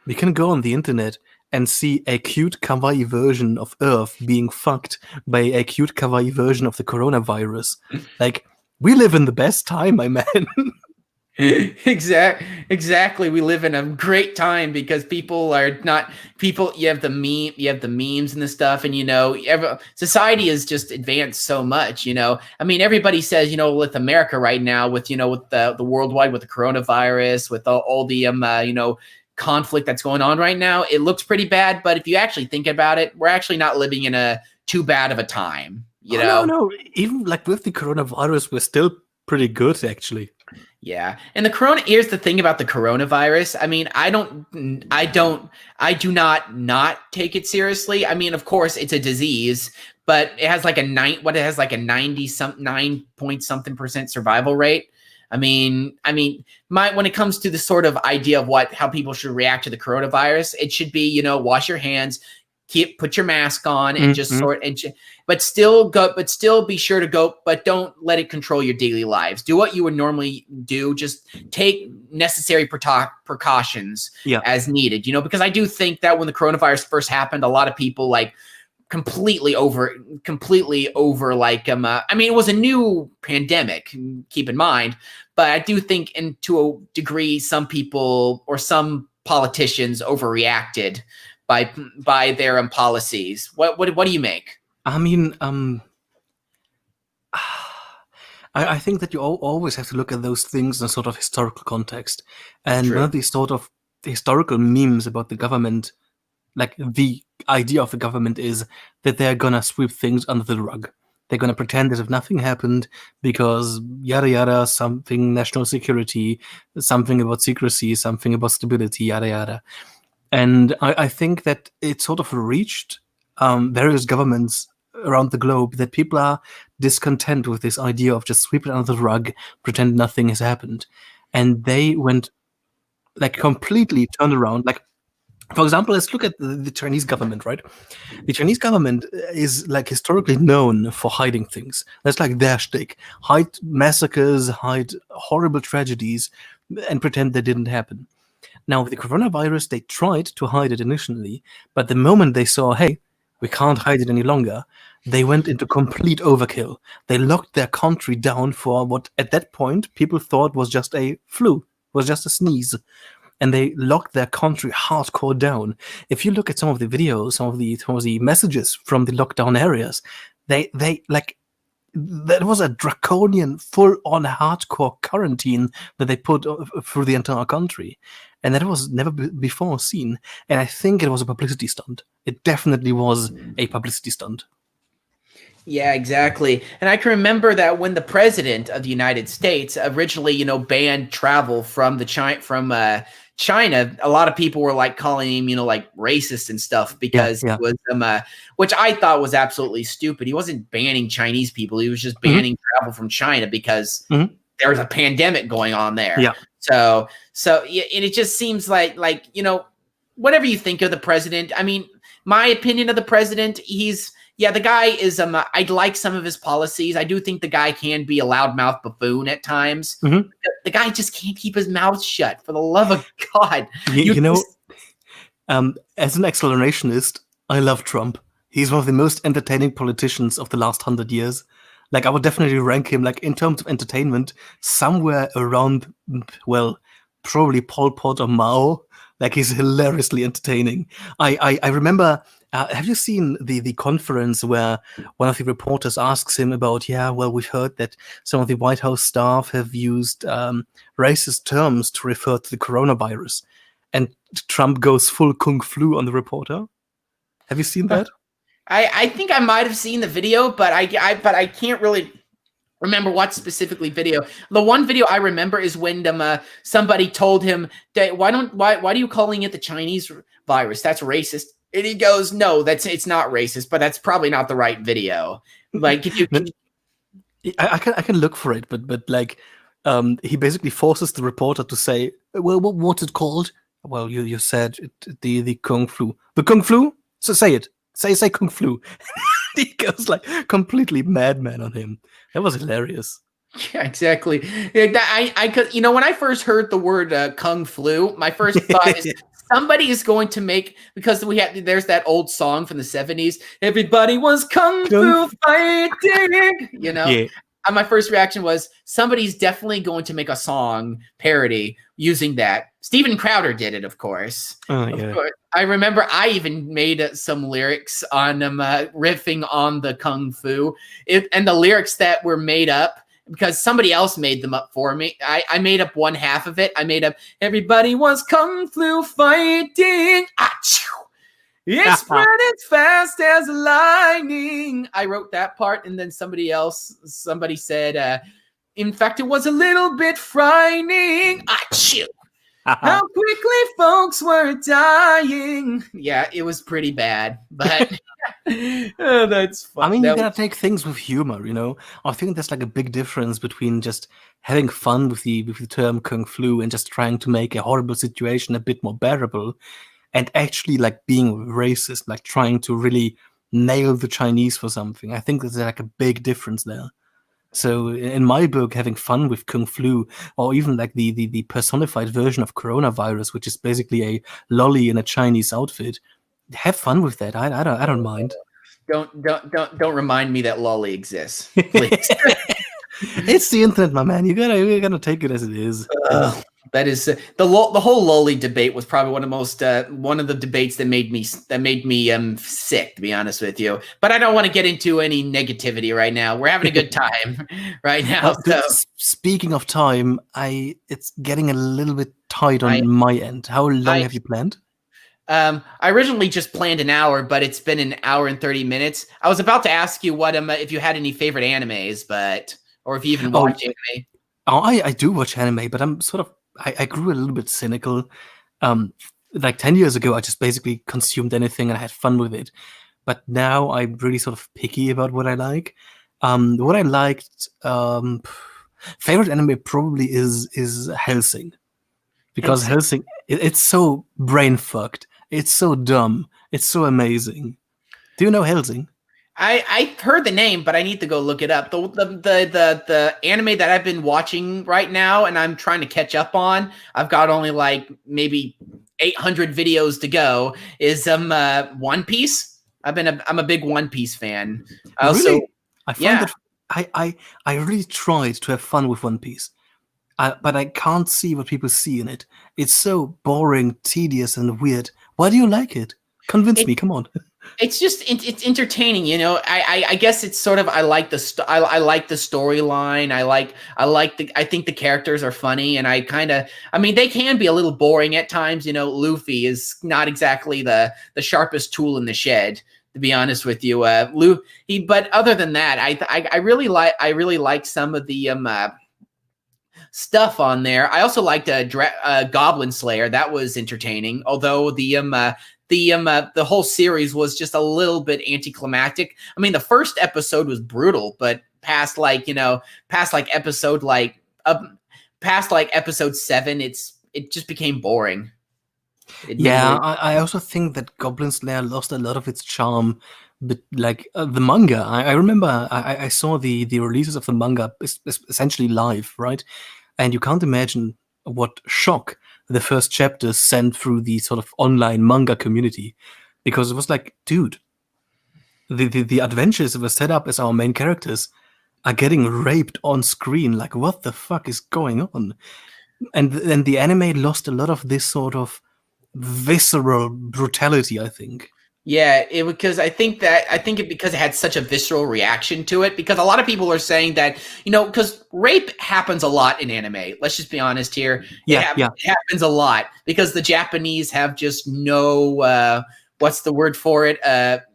we can go on the internet and see a cute kawaii version of Earth being fucked by a cute kawaii version of the coronavirus. Like, we live in the best time, my man. Exactly. We live in a great time because people are not people. You have the memes and the stuff, and society has just advanced so much. I mean, everybody says, with America right now, with the worldwide, with the coronavirus, with all the conflict that's going on right now, it looks pretty bad. But if you actually think about it, we're actually not living in a too bad of a time. No. Even like with the coronavirus, we're still pretty good, actually. Yeah. And here's the thing about the coronavirus. I mean, I do not take it seriously. I mean, of course it's a disease, but it has like a 9 point something% survival rate. I mean, when it comes to the sort of idea of how people should react to the coronavirus, it should be, wash your hands, put your mask on, and just but still be sure to go, but don't let it control your daily lives. Do what you would normally do. Just take necessary precautions as needed, because I do think that when the coronavirus first happened, a lot of people completely over I mean, it was a new pandemic, keep in mind, but I do think to a degree, some people or some politicians overreacted by their policies. What do you make? I mean, I think that you always have to look at those things in a sort of historical context. And one of these sort of historical memes about the government, like the idea of the government is that they're gonna sweep things under the rug. They're gonna pretend as if nothing happened because yada yada, something national security, something about secrecy, something about stability, yada yada. And I think that it sort of reached various governments around the globe that people are discontent with this idea of just sweep it under the rug, pretend nothing has happened. And they went completely turned around. Like, for example, let's look at the Chinese government, right? The Chinese government is historically known for hiding things. That's like their shtick. Hide massacres, hide horrible tragedies, and pretend they didn't happen. Now, with the coronavirus, they tried to hide it initially, but the moment they saw, hey, we can't hide it any longer, they went into complete overkill. They locked their country down for what, at that point, people thought was just a flu, was just a sneeze. And they locked their country hardcore down. If you look at some of the videos, some of the messages from the lockdown areas, they that was a draconian, full-on hardcore quarantine that they put through the entire country. And that was never before seen. And I think it was a publicity stunt. It definitely was a publicity stunt. Yeah, exactly. And I can remember that when the president of the United States originally, banned travel from China, a lot of people were calling him, racist and stuff because he was, which I thought was absolutely stupid. He wasn't banning Chinese people. He was just banning travel from China because there was a pandemic going on there. Yeah. So and it just seems like, whatever you think of the president, I mean, my opinion of the president, the guy is, I like some of his policies. I do think the guy can be a loudmouth buffoon at times. The guy just can't keep his mouth shut, for the love of God. As an explanationist, I love Trump. He's one of the most entertaining politicians of the last 100 years. I would definitely rank him, in terms of entertainment, somewhere around, well, probably Pol Pot or Mao. He's hilariously entertaining. I remember, have you seen the conference where one of the reporters asks him about, we've heard that some of the White House staff have used racist terms to refer to the coronavirus. And Trump goes full kung flu on the reporter. Have you seen that? I think I might have seen the video, but I can't really remember what specifically video. The one video I remember is when somebody told him that why are you calling it the Chinese virus? That's racist. And he goes, no, it's not racist, but that's probably not the right video. Like, can you I can look for it, but like, he basically forces the reporter to say, well, what's it called? Well, you said the kung flu, the kung flu. So say it. Say kung flu. He goes like completely madman on him. That was hilarious. Yeah, exactly. I could, when I first heard the word kung flu, my first thought is somebody is going to make, because there's that old song from the 70s. Everybody was kung fu fighting. Yeah. And my first reaction was somebody's definitely going to make a song parody using that. Steven Crowder did it, of course. Oh, yeah. Of course. I remember I even made some lyrics on riffing on the kung fu, and the lyrics that were made up because somebody else made them up for me. I made up one half of it. I made up everybody was kung flu fighting. Achoo! It spread as fast as lightning. I wrote that part, and then somebody said, in fact, it was a little bit frightening. Achoo! How quickly folks were dying. Yeah, it was pretty bad, but oh, that's fun. I mean, you gotta take things with humor, I think there's like a big difference between just having fun with the term kung flu and just trying to make a horrible situation a bit more bearable, and actually like being racist, like trying to really nail the Chinese for something. I think there's like a big difference there. So in my book, having fun with kung flu, or even like the personified version of coronavirus, which is basically a lolly in a Chinese outfit, have fun with that. I don't mind. Don't remind me that lolly exists, please. It's the internet, my man. You gotta take it as it is. That is the whole lolly debate was probably one of the debates that made me sick, to be honest with you. But I don't want to get into any negativity right now. We're having a good time right now. So. Speaking of time, it's getting a little bit tight on my end. How long have you planned? I originally just planned an hour, but it's been an hour and 30 minutes. I was about to ask you what if you had any favorite animes, or if you even watch anime. Oh, I do watch anime, but I'm sort of I grew a little bit cynical. Like 10 years ago, I just basically consumed anything and I had fun with it. But now I'm really sort of picky about what I like. What I liked, favorite anime probably is Hellsing. Because Hellsing, it's so brain fucked. It's so dumb. It's so amazing. Do you know Hellsing? I heard the name, but I need to go look it up. The anime that I've been watching right now, and I'm trying to catch up on. I've got only like maybe 800 videos to go. Is One Piece. I'm a big One Piece fan. I find that I really tried to have fun with One Piece, but I can't see what people see in it. It's so boring, tedious, and weird. Why do you like it? Convince me. Come on. It's just it's entertaining, I guess it's sort of I like the storyline. I think the characters are funny, and they can be a little boring at times. Luffy is not exactly the sharpest tool in the shed, to be honest with you. But other than that, I really like some of the stuff on there. I also liked Goblin Slayer. That was entertaining, although the whole series was just a little bit anticlimactic. I mean, the first episode was brutal, but past episode 7, it just became boring. I also think that Goblin Slayer lost a lot of its charm. But like the manga, I remember I saw the releases of the manga essentially live, right? And you can't imagine what shock the first chapter sent through the sort of online manga community, because it was like, dude, the adventures that were set up as our main characters are getting raped on screen. Like, what the fuck is going on? And then the anime lost a lot of this sort of visceral brutality, I think. Yeah, because it had such a visceral reaction to it, because a lot of people are saying that, because rape happens a lot in anime. Let's just be honest here. It happens a lot because the Japanese have just no, what's the word for it?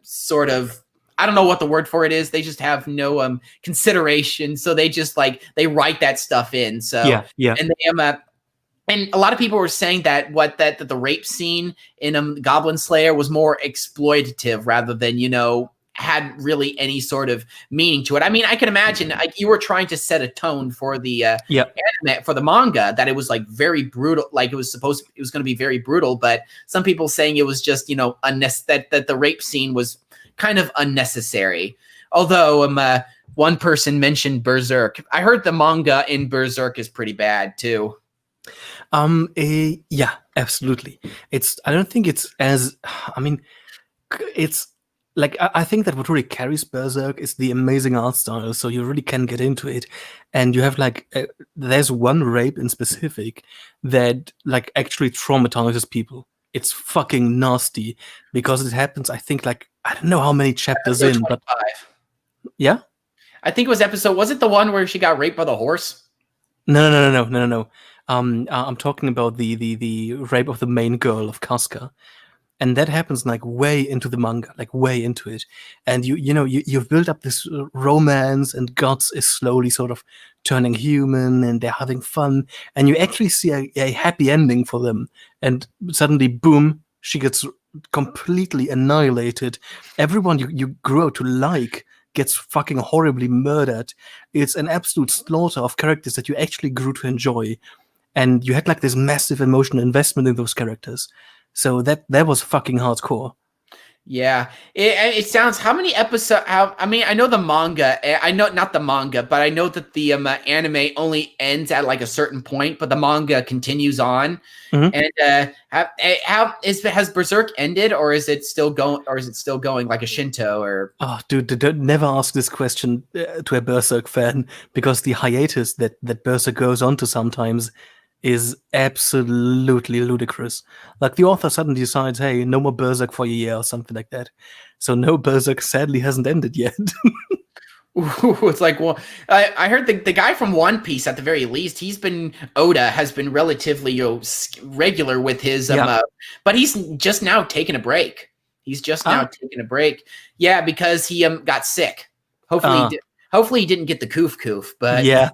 Sort of, I don't know what the word for it is. They just have no consideration. So they just they write that stuff in. So, yeah. And And a lot of people were saying that that the rape scene in Goblin Slayer was more exploitative rather than, had really any sort of meaning to it. I mean, I can imagine like you were trying to set a tone for the anime, for the manga, that it was like very brutal, like it was going to be very brutal, but some people saying it was just, that the rape scene was kind of unnecessary. Although one person mentioned Berserk. I heard the manga in Berserk is pretty bad too. Yeah, absolutely. I don't think it's as, it's like, I think that what really carries Berserk is the amazing art style, so you really can get into it. And you have there's one rape in specific that like actually traumatizes people. It's fucking nasty because it happens, I think, like, I don't know how many chapters Episode in, 25. But yeah? I think it was it the one where she got raped by the horse? No. I'm talking about the rape of the main girl of Casca. And that happens like way into the manga, like way into it. And you've built up this romance, and Guts is slowly sort of turning human, and they're having fun. And you actually see a happy ending for them. And suddenly, boom, she gets completely annihilated. Everyone you grew to like gets fucking horribly murdered. It's an absolute slaughter of characters that you actually grew to enjoy. And you had like this massive emotional investment in those characters. So that was fucking hardcore. Yeah, it sounds. How many episodes? I know the manga. I know not the manga, but I know that the anime only ends at like a certain point, but the manga continues on. Mm-hmm. And has Berserk ended, or is it still going? Or is it still going like a Shinto? Or dude, don't never ask this question to a Berserk fan, because the hiatus that Berserk goes on to sometimes is absolutely ludicrous. Like the author suddenly decides, hey, no more Berserk for a year or something like that. So no, Berserk sadly hasn't ended yet. It's like, well, I heard the guy from One Piece, at the very least, Oda has been relatively regular with his but he's just now taking a break. Yeah, because he got sick. Hopefully he didn't get the koof, but yeah.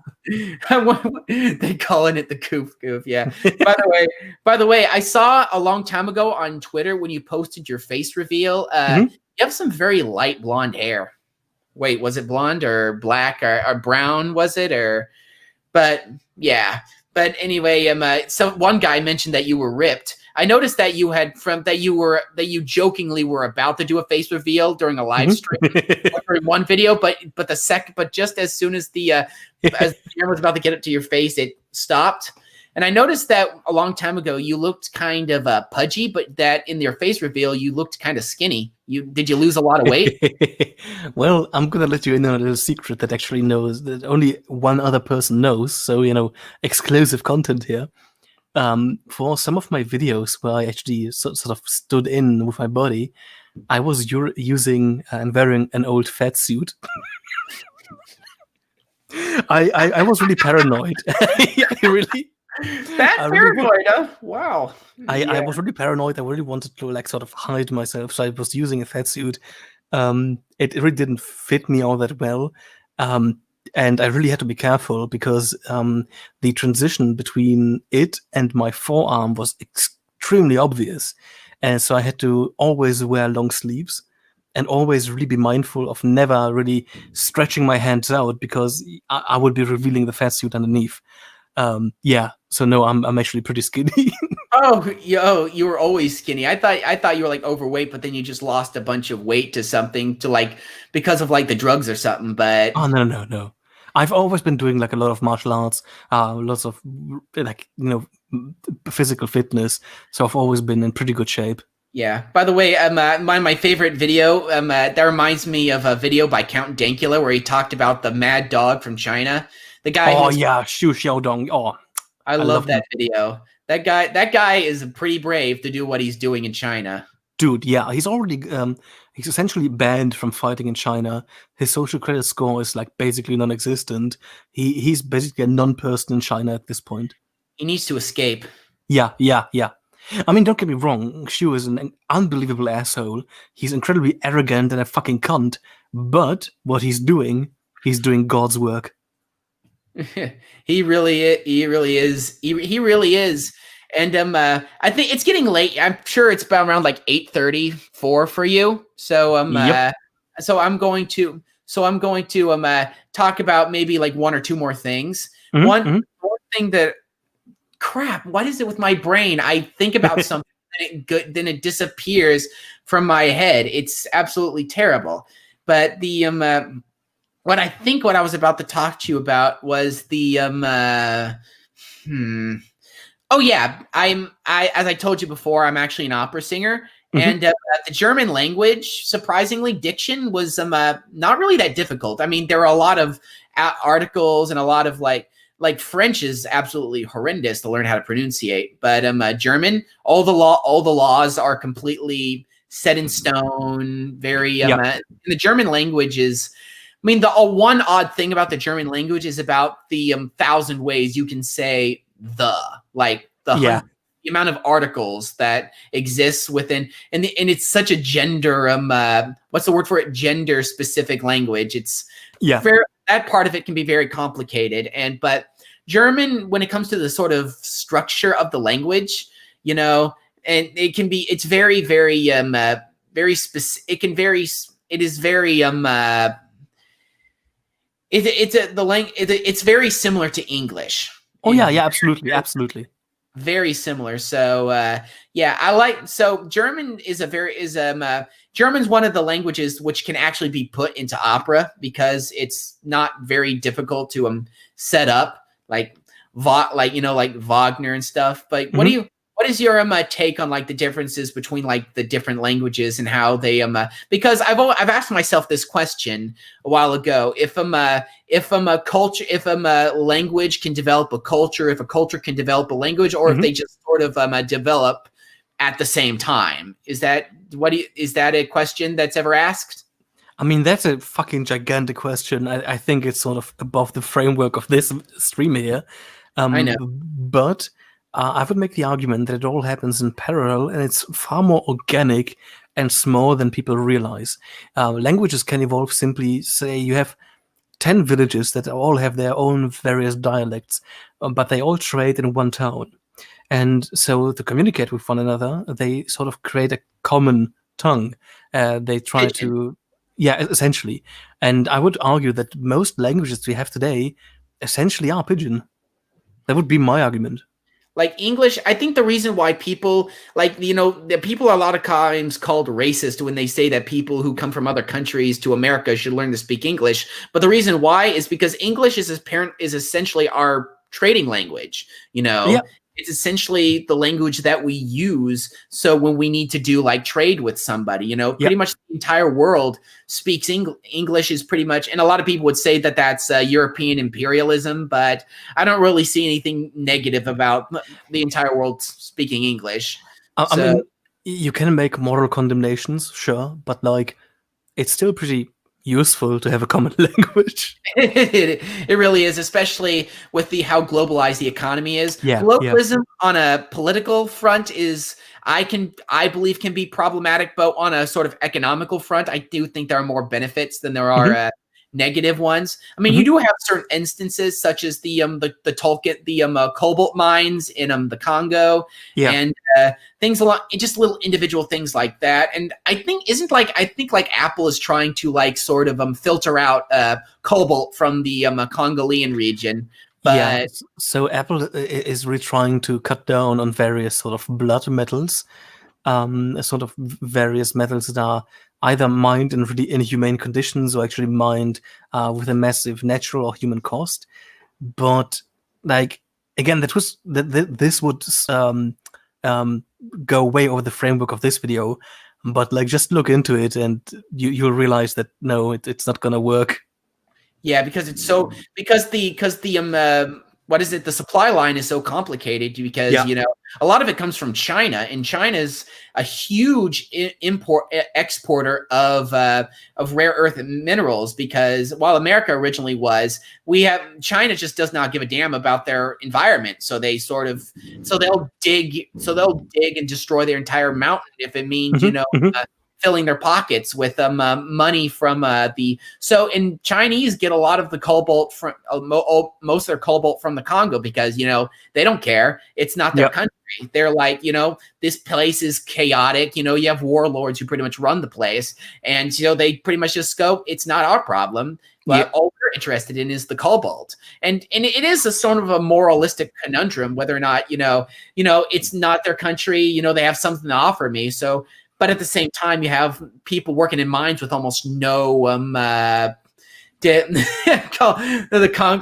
They calling it the koof. Yeah. By the way, I saw a long time ago on Twitter when you posted your face reveal. You have some very light blonde hair. Wait, was it blonde or black or brown? Was it But yeah. But anyway, so one guy mentioned that you were ripped. I noticed that you jokingly were about to do a face reveal during a live stream during one video, but just as soon as the camera was about to get it to your face, it stopped. And I noticed that a long time ago you looked kind of pudgy, but that in your face reveal you looked kind of skinny. Did you lose a lot of weight? Well, I'm gonna let you in on a little secret that actually knows that only one other person knows. So exclusive content here. For some of my videos where I actually sort of stood in with my body, I was using and wearing an old fat suit. I was really paranoid. Paranoid, huh? Wow. I was really paranoid. I really wanted to like sort of hide myself, so I was using a fat suit. It really didn't fit me all that well. And I really had to be careful because the transition between it and my forearm was extremely obvious. And so I had to always wear long sleeves and always really be mindful of never really stretching my hands out, because I would be revealing the fat suit underneath. So no, I'm actually pretty skinny. You were always skinny. I thought you were like overweight, but then you just lost a bunch of weight to something, to like because of like the drugs or something. But oh no. I've always been doing like a lot of martial arts, lots of like physical fitness. So I've always been in pretty good shape. Yeah. By the way, my favorite video that reminds me of a video by Count Dankula where he talked about the mad dog from China. The guy. Oh yeah, Xu Xiaodong. Oh, I love that video. That guy is pretty brave to do what he's doing in China. Dude, yeah, he's already he's essentially banned from fighting in China. His social credit score is like basically non-existent. He's basically a non-person in China at this point. He needs to escape. Yeah. I mean, don't get me wrong, Xu is an unbelievable asshole. He's incredibly arrogant and a fucking cunt. But what he's doing God's work. He really is. He really is. He really is. And I think it's getting late. I'm sure it's about around like 8:34 for you. So Yep. so I'm going to talk about maybe like one or two more things. Hmm. One thing that crap, what is it with my brain? I think about something then it disappears from my head. It's absolutely terrible. But the what I was about to talk to you about was the oh yeah, I as I told you before, I'm actually an opera singer, Hmm. and the German language, surprisingly, diction was not really that difficult. I mean, there are a lot of articles and a lot of like French is absolutely horrendous to learn how to pronunciate, but German, all the laws are completely set in stone. Very Yeah. the German language is. I mean, the one odd thing about the German language is about the 1,000 ways you can say the like Yeah. the amount of articles that exists within and it's such a gender what's the word for it, gender specific language. It's Yeah. very that part of it can be very complicated but German, when it comes to the sort of structure of the language, you know, and it's very specific. It is very it's very similar to English. Oh yeah. Yeah. Absolutely. Absolutely. Very similar. So yeah, I like German German's one of the languages which can actually be put into opera because it's not very difficult to set up like like Wagner and stuff. But Hmm. what is your take on like the differences between like the different languages and how they because I've asked myself this question a while ago, if a culture, if a language can develop a culture, if a culture can develop a language, or if Hmm. they just sort of develop at the same time. Is that is that a question that's ever asked? I mean, that's a fucking gigantic question. I think it's sort of above the framework of this stream here. I know. But I would make the argument that it all happens in parallel and it's far more organic and small than people realize. Languages can evolve simply, say, you have 10 villages that all have their own various dialects, but they all trade in one town. And so to communicate with one another, they sort of create a common tongue. They try Pigeon. to, yeah, essentially. And I would argue that most languages we have today essentially are pidgin. That would be my argument. Like English, I think the reason why people the people are a lot of times called racist when they say that people who come from other countries to America should learn to speak English. But the reason why is because English is essentially our trading language. You Yeah, know, it's essentially the language that we use. So when we need to do like trade with somebody, you know, yeah. pretty much the entire world speaks English is pretty much, and a lot of people would say that that's European imperialism, but I don't really see anything negative about the entire world speaking English. I So mean, you can make moral condemnations, sure, but like, it's still pretty useful to have a common language. it really is, especially with the how globalized the economy is. Yeah, yeah. Localism on a political front is I believe can be problematic, but on a sort of economical front, I do think there are more benefits than there are Hmm. negative ones. I mean, you Hmm. do have certain instances such as the Tolkien, the cobalt mines in the Congo, Yeah. and things just little individual things like that. And I think like Apple is trying to like sort of filter out cobalt from the Congolian region, Yeah, but so Apple is really trying to cut down on various sort of blood metals, sort of various metals that are either mined in really inhumane conditions or actually mined with a massive natural or human cost. But like again, this would um, go way over the framework of this video. But like, just look into it, and you'll realize that no, it's not gonna work. yeah, because it's so because the what is it? The supply line is so complicated because Yeah. you know a lot of it comes from China, and China's a huge exporter of rare earth minerals. Because while America originally was, China just does not give a damn about their environment, so they'll dig and destroy their entire mountain if it means Hmm. Hmm. filling their pockets with money from and Chinese get a lot of the cobalt from most of their cobalt from the Congo because they don't care. It's not their country. They're like, this place is chaotic. You have warlords who pretty much run the place, and they pretty much just go, it's not our problem. But all we're interested in is the cobalt, and it is a sort of a moralistic conundrum whether or not it's not their country. They have something to offer me. So, but at the same time, you have people working in mines with almost no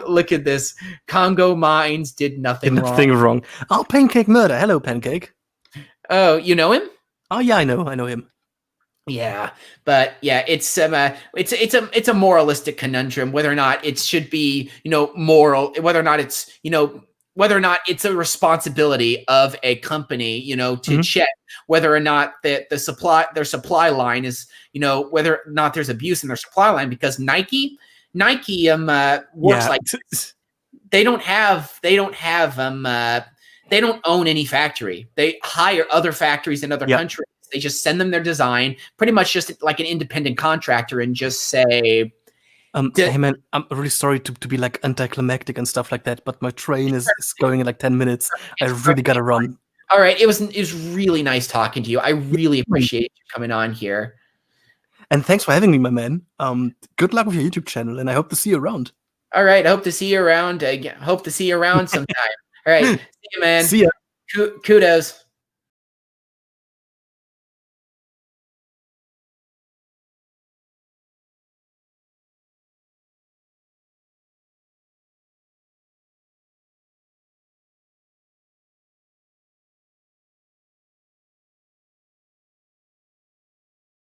look at this. Congo mines did nothing wrong. Oh, Pancake Murder. Hello, Pancake. Oh, you know him? Oh yeah, I know him. Yeah, but yeah, it's a moralistic conundrum whether or not it should be moral, whether or not it's a responsibility of a company to check whether or not their supply line is whether or not there's abuse in their supply line, because Nike works like they don't own any factory. They hire other factories in other countries. They just send them their design, pretty much just like an independent contractor, and just say, hey man, I'm really sorry to be like anticlimactic and stuff like that, but my train is going in like 10 minutes. I really gotta run. All right, it was really nice talking to you. I really appreciate you coming on here. And thanks for having me, my man. Good luck with your YouTube channel, and I hope to see you around. All right, I hope to see you around. Hope to see you around sometime. All right, see you, man. See ya. Kudos.